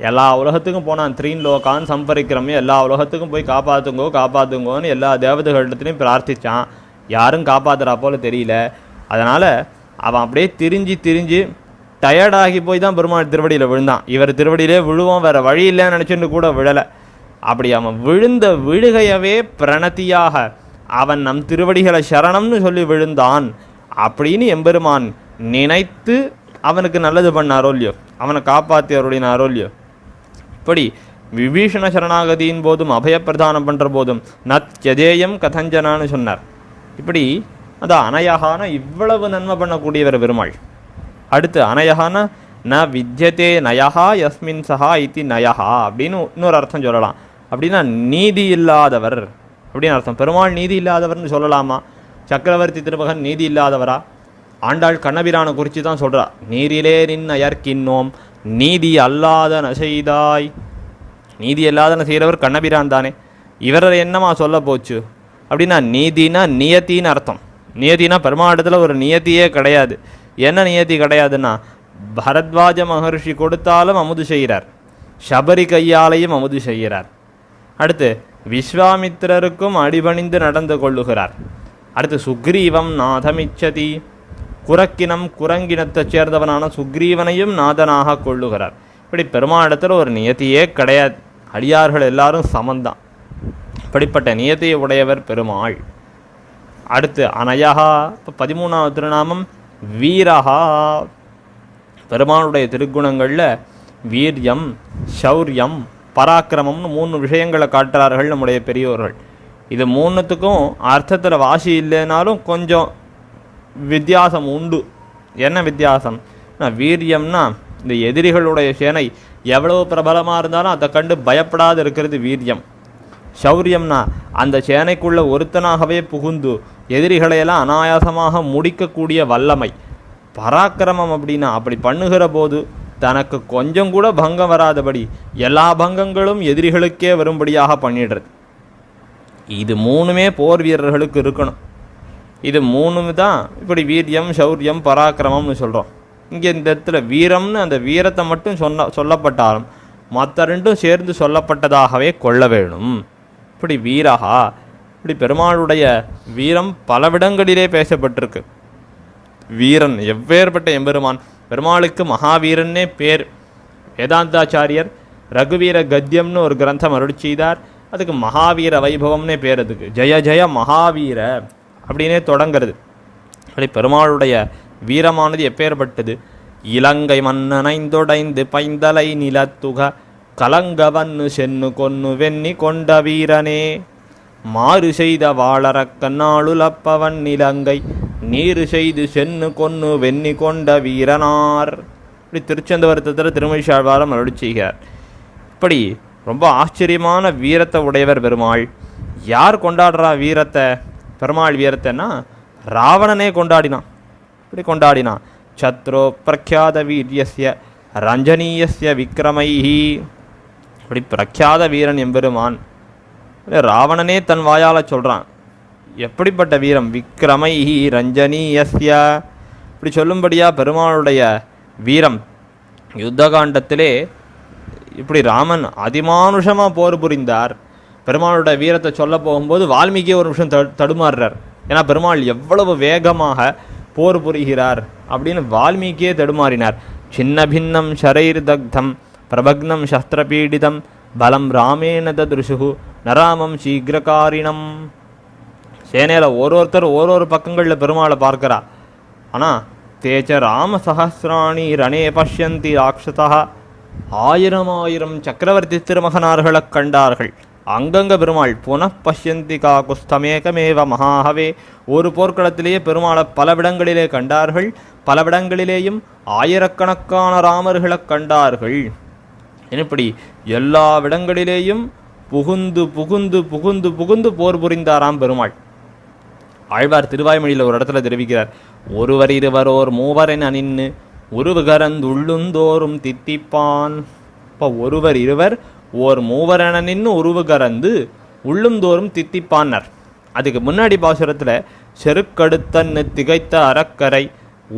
எல்லா உலகத்துக்கும் போனான். த்ரீன் லோகான் சம்பரிக்கிறமே, எல்லா உலகத்துக்கும் போய் காப்பாற்றுங்கோ காப்பாற்றுங்கோன்னு எல்லா தேவதைகளிடத்துலையும் பிரார்த்தித்தான். யாரும் காப்பாற்றுறா போல தெரியல. அதனால் அவன் அப்படியே திரிஞ்சு டயர்டாகி போய் தான் பெருமாள் திருவடியில் விழுந்தான். இவர் திருவடியிலே விழுவோம், வேறு வழி இல்லைன்னு நினச்சிட்டு கூட விழலை. அப்படி அவன் விழுந்த விழுகையவே பிரணத்தியாக அவன் நம் திருவடிகளை சரணம்னு சொல்லி விழுந்தான் அப்படின்னு எம்பெருமான் நினைத்து அவனுக்கு நல்லது பண்ணாரோ இல்லையோ, அவனை காப்பாற்றி அருளினாரோ இல்லையோ. இப்படி விபீஷண சரணாகதியின் போதும் அபயப்பிரதானம் பண்ணுற போதும் நத்யஜேயம் கதஞ்சனான்னு சொன்னார். இப்படி அது அனயகான இவ்வளவு நன்மை பண்ணக்கூடியவர் பெருமாள். அடுத்து அனயகான ந வித்யதே நயஹா யஸ்மின் சஹா இத்தி நயஹா அப்படின்னு இன்னொரு அர்த்தம் சொல்லலாம். அப்படின்னா நீதி இல்லாதவர் அப்படின்னு அர்த்தம். பெருமாள் நீதி இல்லாதவர்னு சொல்லலாமா? சக்கரவர்த்தி திருமகன் நீதி இல்லாதவரா? ஆண்டாள் கண்ணபிரானை குறித்து தான் சொல்கிறா. நீரிலே நின் அயர்க்கின்னோம் நீதி அல்லாதன செய்தாய். நீதி அல்லாதன செய்கிறவர் கண்ணபிரான் தானே. இவரை என்னமா சொல்ல போச்சு அப்படின்னா, நீதினா நியத்தின்னு அர்த்தம். நியத்தினா பெருமாடத்தில் ஒரு நியத்தியே கிடையாது. என்ன நியத்தி கிடையாதுன்னா, பரத்வாஜ மகர்ஷி கொடுத்தாலும் அமுது செய்கிறார், சபரி கையாலையும் அமுது செய்கிறார். அடுத்து விஸ்வாமித்திரருக்கும் அடிபணிந்து நடந்து கொள்ளுகிறார். அடுத்து சுக்ரீவம் நாதமிச்சதி, குரக்கினம் குரங்கினத்தைச் சேர்ந்தவனான சுக்ரீவனையும் நாதனாக கொள்ளுகிறார். இப்படி பெருமாளிடத்தில் ஒரு நியத்தியே கிடையாது, அடியார்கள் எல்லாரும் சமந்தான். இப்படிப்பட்ட நியத்தியை உடையவர் பெருமாள். அடுத்து அனயஹா. இப்போ 13வது திருநாமம் வீரஹா. பெருமாளுடைய திருக்குணங்களில் வீரியம், சௌரியம், பராக்கிரமம்னு 3 விஷயங்களை காட்டுறார்கள் நம்முடைய பெரியோர்கள். இது 3த்துக்கும் அர்த்தத்தில் வாசி இல்லைனாலும் கொஞ்சம் வித்தியாசம் உண்டு. என்ன வித்தியாசம்? வீரியம்னா இந்த எதிரிகளுடைய சேனை எவ்வளவு பிரபலமாக இருந்தாலும் அதை கண்டு பயப்படாது இருக்கிறது வீரியம். சௌரியம்னா அந்த சேனைக்குள்ள ஒருத்தனாகவே புகுந்து எதிரிகளையெல்லாம் அனாயாசமாக முடிக்கக்கூடிய வல்லமை. பராக்கிரமம் அப்படின்னா அப்படி பண்ணுகிற போது தனக்கு கொஞ்சம் கூட பங்கம் வராதபடி எல்லா பங்கங்களும் எதிரிகளுக்கே வரும்படியாக பண்ணிடுறது. இது 3மே போர் வீரர்களுக்கு இருக்கணும். இது 3 தான் இப்படி வீரியம், சௌரியம், பராக்கிரமம்னு சொல்கிறோம். இங்கே இந்த இடத்துல வீரம்னு அந்த வீரத்தை மட்டும் சொல்லப்பட்டாலும் மற்ற 2ம் சேர்ந்து சொல்லப்பட்டதாகவே கொள்ள வேணும். இப்படி வீரஹா. இப்படி பெருமாளுடைய வீரம் பலவிடங்களிலே பேசப்பட்டிருக்கு. வீரன் எவ்வேறுபட்ட எம்பெருமான். பெருமாளுக்கு மகாவீரன்னே பேர். வேதாந்தாச்சாரியர் ரகுவீர கத்தியம்னு ஒரு கிரந்தம் அருள் செய்தார். அதுக்கு மகாவீர வைபவம்னே பேர். அதுக்கு ஜெய ஜெய மகாவீர அப்படின்னே தொடங்கிறது. அப்படி பெருமாளுடைய வீரமானது எப்பேற்பட்டது? இலங்கை மன்னனைந்தொடைந்து பைந்தலை நிலத்துக கலங்கவன்னு சென்னு கொன்னு வெண்ணி கொண்ட வீரனே, மாறு செய்த வாழறக்க நாளுலப்பவன் இலங்கை நீர் செய்து சென்னு கொன்னு வெண்ணி கொண்ட வீரனார். இப்படி திருச்செந்தவரத்தில் திருமழிசாழ்வாரம் அருளி செய்கிறார். இப்படி ரொம்ப ஆச்சரியமான வீரத்தை உடையவர் பெருமாள். யார் கொண்டாடுறா வீரத்தை? பெருமாள் வீரத்தைன்னா ராவணனே கொண்டாடினான். இப்படி கொண்டாடினான். சத்ரோ பிரக்யாத வீரியஸ்ய ரஞ்சனீயஸ்ய விக்ரமைஹி. இப்படி பிரக்யாத வீரன் எம்பெருமான். ராவணனே தன் வாயால் சொல்கிறான். எப்படிப்பட்ட வீரம்? விக்ரமைஹி ரஞ்சனீயஸ்ய. இப்படி சொல்லும்படியா பெருமாளுடைய வீரம் யுத்தகாண்டத்திலே இப்படி ராமன் அதிமானுஷமாக போர் புரிந்தார். பெருமாளுடைய வீரத்தை சொல்ல போகும்போது வால்மீகி ஒரு நிமிஷம் தடுமாறுறார். ஏன்னா பெருமாள் எவ்வளவு வேகமாக போர் புரிகிறார் அப்படின்னு வால்மீகியே தடுமாறினார். சின்ன பின்னம் ஷரைர் தக்தம் பிரபக்னம் சஸ்திரபீடிதம் பலம் ராமேண தத்ருஷு நராமம் சீக்கிரகாரிணம். சேனையில் ஒருத்தர் ஒரு பக்கங்களில் பெருமாளை பார்க்கிறா. ஆனால் தேச்ச ராம சஹசிராணி ரணே பஷ்யந்தி ராட்சசா. 1000 சக்கரவர்த்தி திருமகனார்களை கண்டார்கள். அங்கங்க பெருமாள் புனப்பஷ்யந்தி காகுஸ்தமேகமேவ மகாஹவே. ஒரு போர்க்களத்திலேயே பெருமாளை பலவிடங்களிலே கண்டார்கள். பலவிடங்களிலேயும் ஆயிரக்கணக்கான ராமர்களை கண்டார்கள். இப்படி எல்லா விடங்களிலேயும் புகுந்து புகுந்து புகுந்து புகுந்து போர் புரிந்தாராம் பெருமாள். ஆழ்வார் திருவாய்மொழியில் ஒரு இடத்துல தெரிவிக்கிறார். ஒருவர் இருவரோர் மூவரென் அணின்னு உருவுகரந்து உள்ளுந்தோறும் தித்திப்பான். இப்போ ஒருவர் இருவர் ஓர் மூவரென நின்று உருவுகரந்து உள்ளுந்தோறும் தித்திப்பான்னர். அதுக்கு முன்னாடி பாசுரத்தில் செருக்கடுத்தன்னு திகைத்த அறக்கரை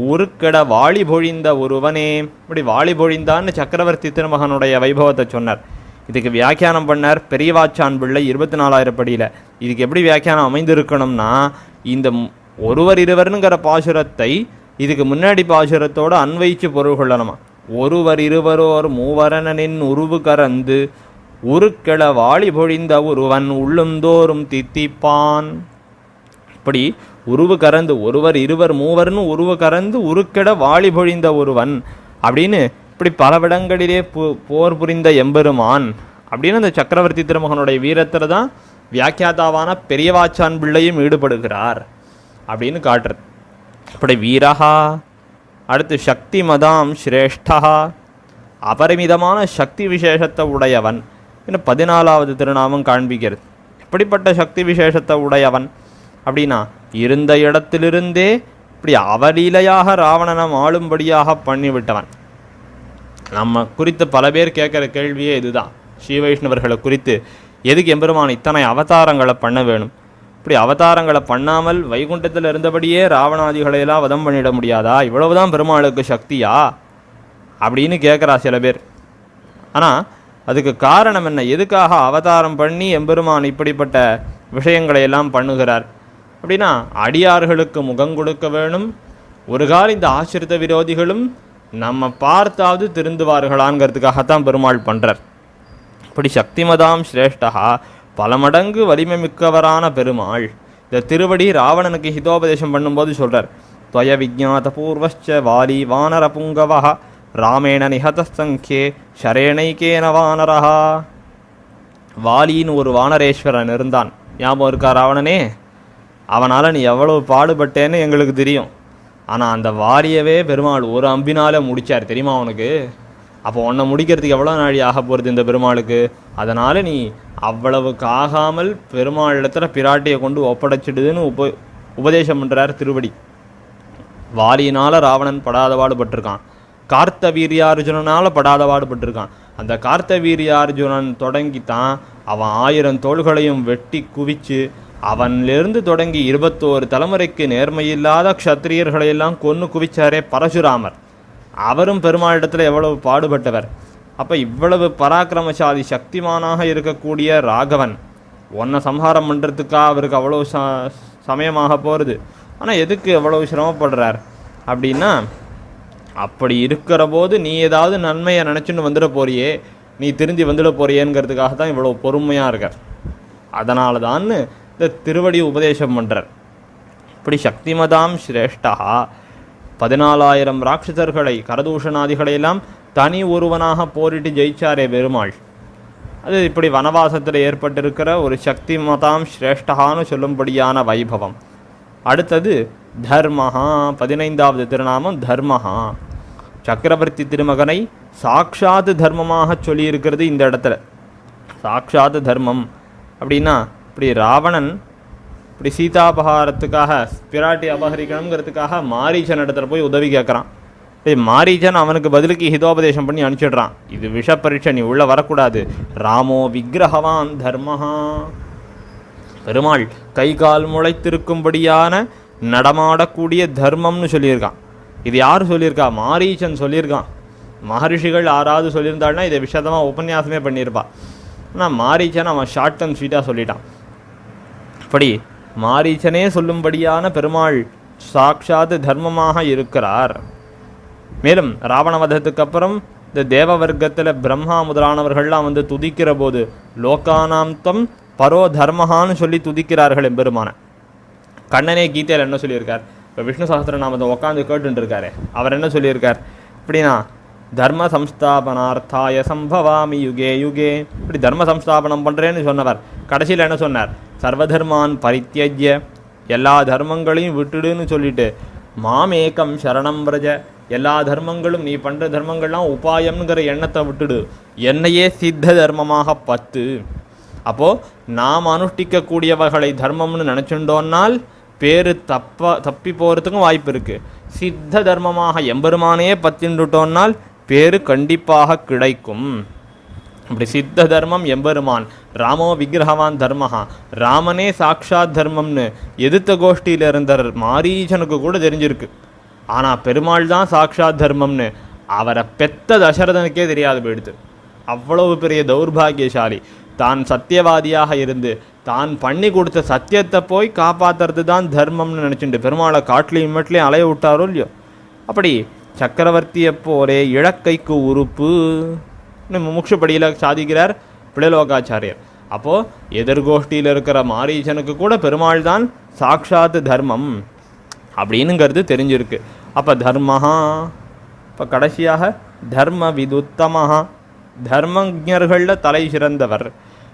உருக்கட வாளி பொழிந்த ஒருவனே. இப்படி வாளி பொழிந்தான்னு சக்கரவர்த்தி திருமகனுடைய வைபவத்தை சொன்னார். இதுக்கு வியாக்கியானம் பண்ணார் பெரியவாச்சான் பிள்ளை 24,000 படியில். இதுக்கு எப்படி வியாக்கியானம் அமைந்திருக்கணும்னா, இந்த ஒருவர் இருவருங்கிற பாசுரத்தை இதுக்கு முன்னாடி பாசுரத்தோடு அன்வைச்சு பொருள் கொள்ளணுமா. ஒருவர் இருவரோர் மூவரனின் உருவு கரந்து உருக்கெட வாளி பொழிந்த ஒருவன் உள்ளுந்தோறும் தித்திப்பான். இப்படி உருவு கறந்து ஒருவர் இருவர் மூவர்னு உருவு கறந்து உருக்கெட வாளி பொழிந்த ஒருவன் அப்படின்னு இப்படி பலவிடங்களிலே போர் புரிந்த எம்பெருமான் அப்படின்னு அந்த சக்கரவர்த்தி திருமகனுடைய வீரத்தில் தான் வியாக்கியாதாவான பெரியவாச்சான் பிள்ளையும் ஈடுபடுகிறார் அப்படின்னு காட்டுறது. இப்படி வீரஹா. அடுத்து சக்தி மதாம் ஸ்ரேஷ்டா. அபரிமிதமான சக்தி விசேஷத்தை உடையவன் இன்னும் 14வது திருநாமம் காண்பிக்கிறது. எப்படிப்பட்ட சக்தி விசேஷத்தை உடையவன் அப்படின்னா, இருந்த இடத்திலிருந்தே இப்படி அவலீலையாக ராவணனம் ஆளும்படியாக பண்ணிவிட்டவன். நம்ம குறித்து பல பேர் கேட்குற கேள்வியே இதுதான். ஸ்ரீ வைஷ்ணவர்களை குறித்து எதுக்கு எம்பெருமான் இத்தனை அவதாரங்களை பண்ண வேணும்? இப்படி அவதாரங்களை பண்ணாமல் வைகுண்டத்தில் இருந்தபடியே ராவணாதிகளையெல்லாம் வதம் பண்ணிட முடியாதா? இவ்வளவுதான் பெருமாளுக்கு சக்தியா அப்படின்னு கேட்குறா சில பேர். ஆனால் அதுக்கு காரணம் என்ன? எதுக்காக அவதாரம் பண்ணி எம்பெருமான் இப்படிப்பட்ட விஷயங்களையெல்லாம் பண்ணுகிறார் அப்படின்னா, அடியார்களுக்கு முகம் கொடுக்க வேணும். ஒரு காலம் இந்த ஆசிரித்த விரோதிகளும் நம்ம பார்த்தாவது திருந்துவார்களாங்கிறதுக்காகத்தான் பெருமாள் பண்ணுறார். இப்படி சக்திமதாம் ஸ்ரேஷ்டா, பல மடங்கு வலிமை மிக்கவரான பெருமாள். இந்த திருவடி ராவணனுக்கு ஹிதோபதேசம் பண்ணும்போது சொல்கிறார். துவய விஜாத பூர்வச்ச வாலி வானர புங்கவா ராமேண நிஹதசங்கே ஷரேணைக்கேன வானரஹா. வாலின்னு ஒரு வானரேஸ்வரன் இருந்தான். ஞாபகம் இருக்கா ராவணனே? அவனால் நீ எவ்வளவு பாடுபட்டேன்னு எங்களுக்கு தெரியும். ஆனால் அந்த வாலியவே பெருமாள் ஒரு அம்பினால முடித்தார் தெரியுமா உனக்கு? அப்போ உன்னை முடிக்கிறதுக்கு எவ்வளோ நாழி ஆக போகிறது இந்த பெருமாளுக்கு? அதனால் நீ அவ்வளவுக்கு ஆகாமல் பெருமாள் இடத்துல பிராட்டியை கொண்டு ஒப்படைச்சிடுதுன்னு உபதேசம் பண்ணுறார் திருவடி. வாலியினால் ராவணன் படாத பாடுபட்டிருக்கான். கார்த்த வீரியார்ஜுனனால் படாத பாடுபட்டிருக்கான். அந்த கார்த்த வீரியார்ஜுனன் தொடங்கித்தான் அவன் 1000 தோள்களையும் வெட்டி குவிச்சு அவனிலிருந்து தொடங்கி 21 தலைமுறைக்கு நேர்மையில்லாத க்ஷத்திரியர்களையெல்லாம் கொன்று குவிச்சாரே பரசுராமர். அவரும் பெருமாளிடத்தில் எவ்வளவு பாடுபட்டவர். அப்போ இவ்வளவு பராக்கிரமசாலி சக்திமானாக இருக்கக்கூடிய ராகவன் ஒன்றை சம்ஹாரம் பண்ணுறதுக்காக அவருக்கு அவ்வளோ சமயமாக போகிறது. ஆனால் எதுக்கு எவ்வளவு சிரமப்படுறார் அப்படின்னா, அப்படி இருக்கிற போது நீ ஏதாவது நன்மையை நினச்சின்னு வந்துட போறியே, நீ திருந்தி வந்துட போறியேங்கிறதுக்காக தான் இவ்வளோ பொறுமையாக இருக்கார். அதனால தான் இந்த திருவடி உபதேசம் பண்ணுறார். இப்படி சக்திமதாம் ஸ்ரேஷ்டா 14,000 ராட்சசர்களை கரதூஷணாதிகளையெல்லாம் தனி ஒருவனாக போரிட்டு ஜெயிச்சாரே பெருமாள். அது இப்படி வனவாசத்தில் ஏற்பட்டிருக்கிற ஒரு சக்தி மதாம் ஸ்ரேஷ்டகான்னு சொல்லும்படியான வைபவம். அடுத்தது தர்மஹா, 15வது திருநாமம் தர்மஹா. சக்கரவர்த்தி திருமகனை சாக்ஷாத் தர்மமாக சொல்லியிருக்கிறது இந்த இடத்துல. சாக்ஷாத் தர்மம் அப்படின்னா, இப்படி ராவணன் இப்படி சீதாபகாரத்துக்காக பிராட்டி அபகரிக்கணுங்கிறதுக்காக மாரீச்சன் இடத்துல போய் உதவி கேட்குறான். மாரீச்சன் அவனுக்கு பதிலுக்கு ஹிதோபதேசம் பண்ணி அனுப்பிச்சிடுறான். இது விஷ பரீட்சை, நீ உள்ளே வரக்கூடாது. ராமோ விக்கிரகவான் தர்மஹா, பெருமாள் கை கால் முளைத்திருக்கும்படியான நடமாடக்கூடிய தர்மம்னு சொல்லியிருக்கான். இது யார் சொல்லியிருக்கா? மாரீச்சன் சொல்லியிருக்கான். மகரிஷிகள் யாராவது சொல்லியிருந்தாள்னா இதை விஷதமாக உபன்யாசமே பண்ணியிருப்பா. ஆனால் மாரீச்சன் அவன் ஷார்ட் அண்ட் ஸ்வீட்டாக சொல்லிட்டான். இப்படி மாரீச்சனே சொல்லும்படியான பெருமாள் சாக்ஷாத் தர்மமாக இருக்கிறார். மேலும் ராவணவதத்துக்கு அப்புறம் இந்த தேவ வர்க்கத்தில் பிரம்மா முதலானவர்கள்லாம் வந்து துதிக்கிற போது லோகானாந்தம் பரோ தர்மஹான்னு சொல்லி துதிக்கிறார்கள் எம்பெருமான. கண்ணனே கீதையில் என்ன சொல்லியிருக்கார்? இப்போ விஷ்ணு சஹஸ்ரநாமத்தை உட்காந்து கேட்டுட்டு இருக்காரு. அவர் என்ன சொல்லியிருக்கார்? இப்படின்னா தர்ம சம்ஸ்தாபனார்த்தாய சம்பவாமி யுகே யுகே, இப்படி தர்ம சம்ஸ்தாபனம் பண்ணுறேன்னு சொன்னவர் கடைசியில் என்ன சொன்னார்? சர்வதர்மான் பரித்தியஜ்ய, எல்லா தர்மங்களையும் விட்டுடுன்னு சொல்லிட்டு மாமேகம் சரணம் பிரஜ, எல்லா தர்மங்களும் நீ பண்ணுற தர்மங்கள்லாம் உபாயம்ங்கிற எண்ணத்தை விட்டுடு, என்னையே சித்த தர்மமாக பத்து. அப்போது நாம் அனுஷ்டிக்கக்கூடியவர்களை தர்மம்னு நினச்சுட்டோன்னால் பேர் தப்பி போகிறதுக்கும் வாய்ப்பு இருக்குது. சித்த தர்மமாக எம்பெருமானையே பத்தின்னுட்டோன்னால் பேரு கண்டிப்பாக கிடைக்கும். அப்படி சித்த தர்மம் எம்பெருமான், ராமோ விக்கிரகவான் தர்மஹா, ராமனே சாக்ஷாத் தர்மம்னு எதிர்த்த கோஷ்டியில் இருந்த மாரீச்சனுக்கு கூட தெரிஞ்சிருக்கு. ஆனால் பெருமாள் தான் சாக்ஷாத் தர்மம்னு அவரை பெத்த தசரதனுக்கே தெரியாது போயிடுது. அவ்வளவு பெரிய தௌர்பாகியசாலி. தான் சத்தியவாதியாக இருந்து தான் பண்ணி கொடுத்த சத்தியத்தை போய் காப்பாற்றுறது தான் தர்மம்னு நினச்சிட்டு பெருமாளை காட்டிலையும் மட்டும் அலைய விட்டாரோ இல்லையோ. அப்படி சக்கரவர்த்தியை போலே இழக்கைக்கு உறுப்பு முமுட்சுப்படியில் சாதிக்கிறார் பிளலோகாச்சாரியர். அப்போது எதிர்கோஷ்டியில் இருக்கிற மாரீச்சனுக்கு கூட பெருமாள் தான் சாக்ஷாத் தர்மம் அப்படின்னுங்கிறது தெரிஞ்சிருக்கு. அப்போ தர்மஹா, இப்போ கடைசியாக தர்ம விதுத்தமஹா, தர்மஜர்களில் தலை சிறந்தவர்.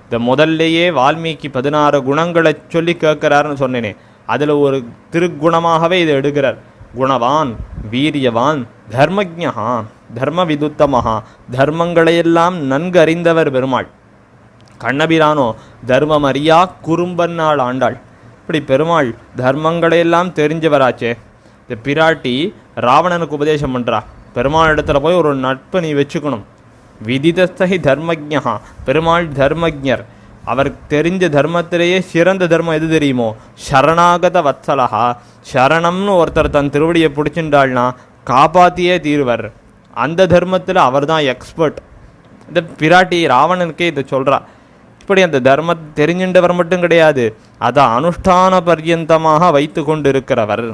இந்த முதல்லையே வால்மீகி 16 குணங்களை சொல்லி கேட்குறாருன்னு சொன்னேனே, அதில் ஒரு திருக்குணமாகவே இதை எடுக்கிறார். குணவான், வீரியவான், தர்மஜ்ஞா, தர்ம விதுத்தமஹா, தர்மங்களையெல்லாம் நன்கு அறிந்தவர் பெருமாள். கண்ணபிரானோ தர்மம் அறியா குறும்பன்னாள் ஆண்டாள். இப்படி பெருமாள் தர்மங்களையெல்லாம் தெரிஞ்சவராச்சே. இந்த பிராட்டி ராவணனுக்கு உபதேசம் பண்ணுறா, பெருமாள் இடத்துல போய் ஒரு நட்பை நீ வச்சுக்கணும். விதிதஸ்தகி தர்மஜ்ஞா, பெருமாள் தர்மஜர். அவர் தெரிஞ்ச தர்மத்திலேயே சிறந்த தர்மம் எது தெரியுமோ? சரணாகத வத்சலஹா, சரணம்னு ஒருத்தர் தன் திருவடியை பிடிச்சிட்டாள்னா காப்பாற்றியே தீர்வர். அந்த தர்மத்தில் அவர் தான் எக்ஸ்பர்ட். இந்த பிராட்டி ராவணனுக்கே இதை சொல்கிறா. இப்படி அந்த தர்மத்தை தெரிஞ்சின்றவர் மட்டும் கிடையாது, அதை அனுஷ்டான பர்யந்தமாக வைத்து கொண்டு இருக்கிறவர்.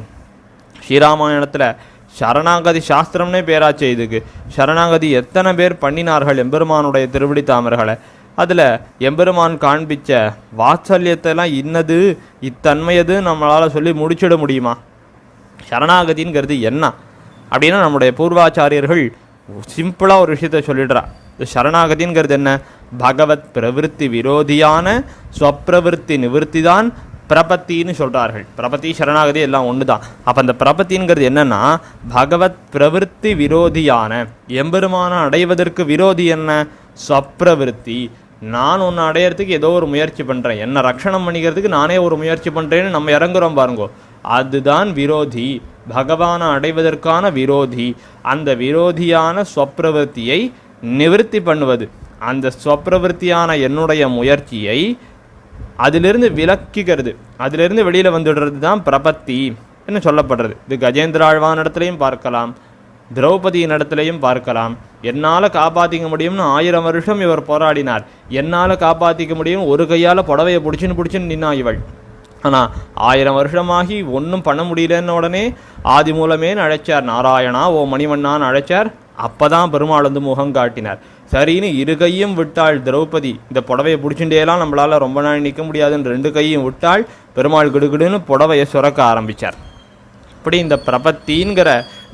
ஸ்ரீராமாயணத்தில் சரணாகதி சாஸ்திரம்னே பேராச்சே இதுக்கு. சரணாகதி எத்தனை பேர் பண்ணினார்கள் எம்பெருமானுடைய திருவடி தாமர்களை. அதில் எம்பெருமான் காண்பித்த வாத்சல்யத்தெல்லாம் இன்னது இத்தன்மையது நம்மளால் சொல்லி முடிச்சிட முடியுமா? சரணாகதிங்கிறது என்ன அப்படின்னா, நம்முடைய பூர்வாச்சாரியர்கள் சிம்பிளாக ஒரு விஷயத்தை சொல்லிடுறா. இந்த சரணாகதிங்கிறது என்ன? பகவத் பிரவிற்த்தி விரோதியான ஸ்வப்பிரவிற்த்தி நிவர்த்தி தான் பிரபத்தின்னு சொல்கிறார்கள். பிரபத்தி சரணாகதி எல்லாம் ஒன்று தான். அப்போ அந்த பிரபத்தின்கிறது என்னென்னா, பகவத் பிரவிற்த்தி விரோதியான, எம்பெருமான அடைவதற்கு விரோதி என்ன? ஸ்வப்பிரவிற்த்தி. நான் ஒன்று அடையிறதுக்கு ஏதோ ஒரு முயற்சி பண்ணுறேன், என்னை ரட்சணம் பண்ணிக்கிறதுக்கு நானே ஒரு முயற்சி பண்ணுறேன்னு நம்ம இறங்குறோம் பாருங்கோ, அதுதான் விரோதி. பகவானை அடைவதற்கான விரோதி. அந்த விரோதியான ஸ்வப்பிரவிற்த்தியை நிவர்த்தி பண்ணுவது, அந்த ஸ்வப்பிரவிற்த்தியான என்னுடைய முயற்சியை அதிலிருந்து விலக்கிக்கிறது, அதிலிருந்து வெளியில் வந்துடுறது தான் பிரபத்தி என்று சொல்லப்படுறது. இது கஜேந்திராழ்வான் இடத்துலையும் பார்க்கலாம், திரௌபதியின் இடத்துலையும் பார்க்கலாம். என்னால் காப்பாற்றிக்க முடியும்னு 1000 வருஷம் இவர் போராடினார். என்னால் காப்பாற்றிக்க முடியும், ஒரு கையால் புடவையை பிடிச்சின்னு நின்னா இவள். ஆனால் 1000 வருஷமாகி ஒன்றும் பண்ண முடியலன்னு உடனே ஆதி மூலமேன்னு அழைச்சார். நாராயணா ஓ மணிவண்ணான்னு அழைச்சார். அப்போ தான் பெருமாள் வந்து முகம் காட்டினார். சரின்னு 2 கையும் விட்டாள் திரௌபதி. இந்த புடவையை பிடிச்சிட்டேலாம் நம்மளால் ரொம்ப நாள் நிற்க முடியாதுன்னு 2 கையும் விட்டாள். பெருமாள் கிடுகிடுன்னு புடவையை சுரக்க ஆரம்பித்தார். இப்படி இந்த பிரபத்திங்கிற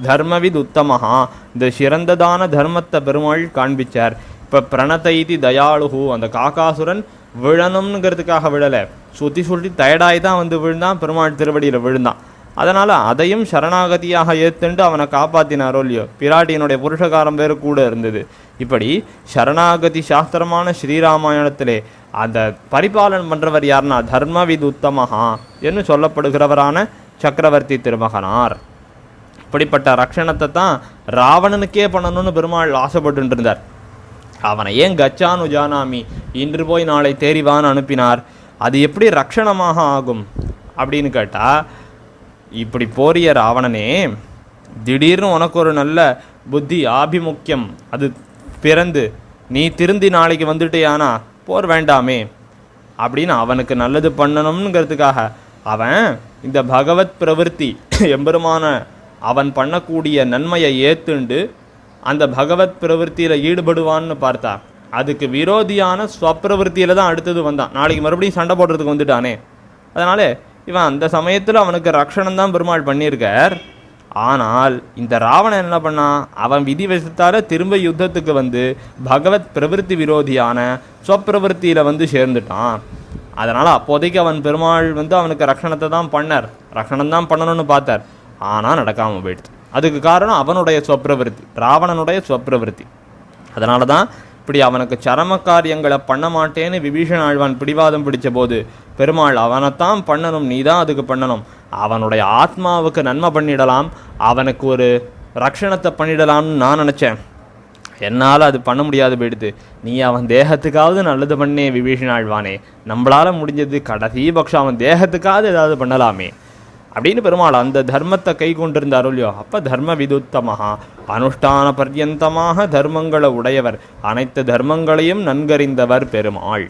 தர்மவித் உத்தமஹா, இந்த சிறந்ததான தர்மத்தை பெருமாள் காண்பிச்சார். இப்போ பிரணதைதி தயாளுகு, அந்த காக்காசுரன் விழணுங்கிறதுக்காக விழலை, சுற்றி சுற்றி டயர்டாகி தான் வந்து விழுந்தான், பெருமாள் திருவடியில் விழுந்தான். அதனால் அதையும் சரணாகதியாக ஏற்றுண்டு அவனை காப்பாற்றினாரோ இல்லையோ, பிராட்டியினுடைய புருஷகாரம் வேறு கூட இருந்தது. இப்படி சரணாகதி சாஸ்திரமான ஸ்ரீராமாயணத்திலே அந்த பரிபாலனம் பண்ணுறவர் யாருன்னா தர்மவித் உத்தமஹா என்று சொல்லப்படுகிறவரான சக்கரவர்த்தி திருமகனார். இப்படிப்பட்ட ரக்ஷணத்தை தான் ராவணனுக்கே பண்ணணும்னு பெருமாள் ஆசைப்பட்டு இருந்தார். அவனை ஏன் கச்சானு ஜானாமி, இன்று போய் நாளை தேறிவான்னு அனுப்பினார்? அது எப்படி ரக்ஷணமாக ஆகும் அப்படின்னு கேட்டால், இப்படி போறிய ராவணனே, திடீர்னு உனக்கு ஒரு நல்ல புத்தி ஆபிமுக்கியம் அது பிறந்து நீ திருந்தி நாளைக்கு வந்துட்டேயானா போர் வேண்டாமே அப்படின்னு அவனுக்கு நல்லது பண்ணணுங்கிறதுக்காக அவன் இந்த பகவத் பிரவருத்தி எம்பெருமான அவன் பண்ணக்கூடிய நன்மையை ஏற்றுண்டு அந்த பகவத் பிரவருத்தியில் ஈடுபடுவான்னு பார்த்தா, அதுக்கு விரோதியான ஸ்வப்பிரவருத்தியில் தான் அடுத்தது வந்தான். நாளைக்கு மறுபடியும் சண்டை போடுறதுக்கு வந்துட்டானே. அதனால இவன் அந்த சமயத்தில் அவனுக்கு ரக்ஷணம் தான் பெருமாள் பண்ணியிருக்கார். ஆனால் இந்த ராவணன் என்ன பண்ணான், அவன் விதி வசத்தால் திரும்ப யுத்தத்துக்கு வந்து பகவத் பிரவருத்தி விரோதியான ஸ்வப்பிரவருத்தியில் வந்து சேர்ந்துட்டான். அதனால் அப்போதைக்கு அவன் பெருமாள் வந்து அவனுக்கு ரக்ஷணத்தை தான் பண்ணார், ரக்ஷணம் தான் பண்ணணும்னு பார்த்தார். ஆனால் நடக்காமல் போயிடுது. அதுக்கு காரணம் அவனுடைய ஸ்வப்பிரவருத்தி, ராவணனுடைய ஸ்வப்பிரவருத்தி. அதனால தான் இப்படி அவனுக்கு சரம காரியங்களை பண்ண மாட்டேன்னு விபீஷண ஆழ்வான் பிடிவாதம் பிடிச்ச போது பெருமாள் அவனைத்தான் பண்ணணும், நீ தான் அதுக்கு பண்ணணும், அவனுடைய ஆத்மாவுக்கு நன்மை பண்ணிடலாம், அவனுக்கு ஒரு ரக்ஷணத்தை பண்ணிடலாம்னு நான் நினச்சேன். என்னால் அது பண்ண முடியாது போயிடுது. நீ அவன் தேகத்துக்காவது நல்லது பண்ணே விபீஷண ஆழ்வானே, நம்மளால் முடிஞ்சது கடைசி பட்சம் அவன் தேகத்துக்காவது ஏதாவது பண்ணலாமே அப்படின்னு பெருமாள் அந்த தர்மத்தை கை கொண்டிருந்தார் இல்லையோ. அப்போ தர்ம விதுத்தமாக அனுஷ்டான பர்யந்தமாக தர்மங்களை உடையவர், அனைத்து தர்மங்களையும் நன்கறிந்தவர் பெருமாள்.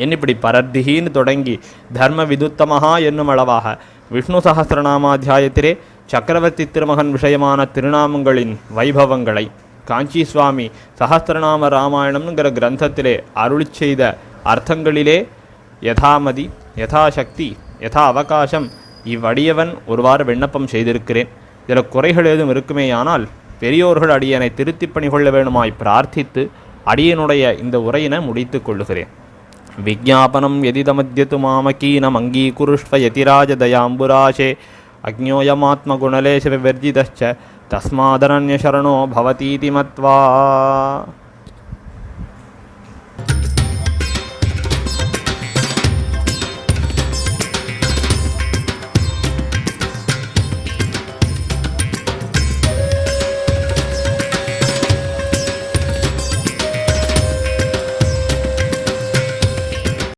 என்னிப்படி பரத்திகின்னு தொடங்கி தர்ம விதுத்தமஹா என்னும் அளவாக விஷ்ணு சஹஸ்ரநாமாத்தியாயத்திலே சக்கரவர்த்தி திருமகன் விஷயமான திருநாமங்களின் வைபவங்களை காஞ்சி சுவாமி சஹஸ்ரநாம ராமாயணம்ங்கிற கிரந்தத்திலே அருளி செய்த அர்த்தங்களிலே யதாமதி யதாசக்தி யதா அவகாசம் இவ்வடியவன் ஒருவாறு விண்ணப்பம் செய்திருக்கிறேன். இதில் குறைகள் ஏதும் இருக்குமேயானால் பெரியோர்கள் அடியனை திருத்தி பணிகொள்ள வேணுமாய் பிரார்த்தித்து அடியனுடைய இந்த உரையினை முடித்து கொள்ளுகிறேன். விஜாபனம் எதிதமத்யது மாமகீனம் அங்கீகுருஷ்வ யதிராஜ தயாம்புராஷே அக்ஞோயமாத்மகுணலேஷ விவர்ஜிதச்ச தஸ்மாதனன்ய சரணோ பவதீதி மத்வா.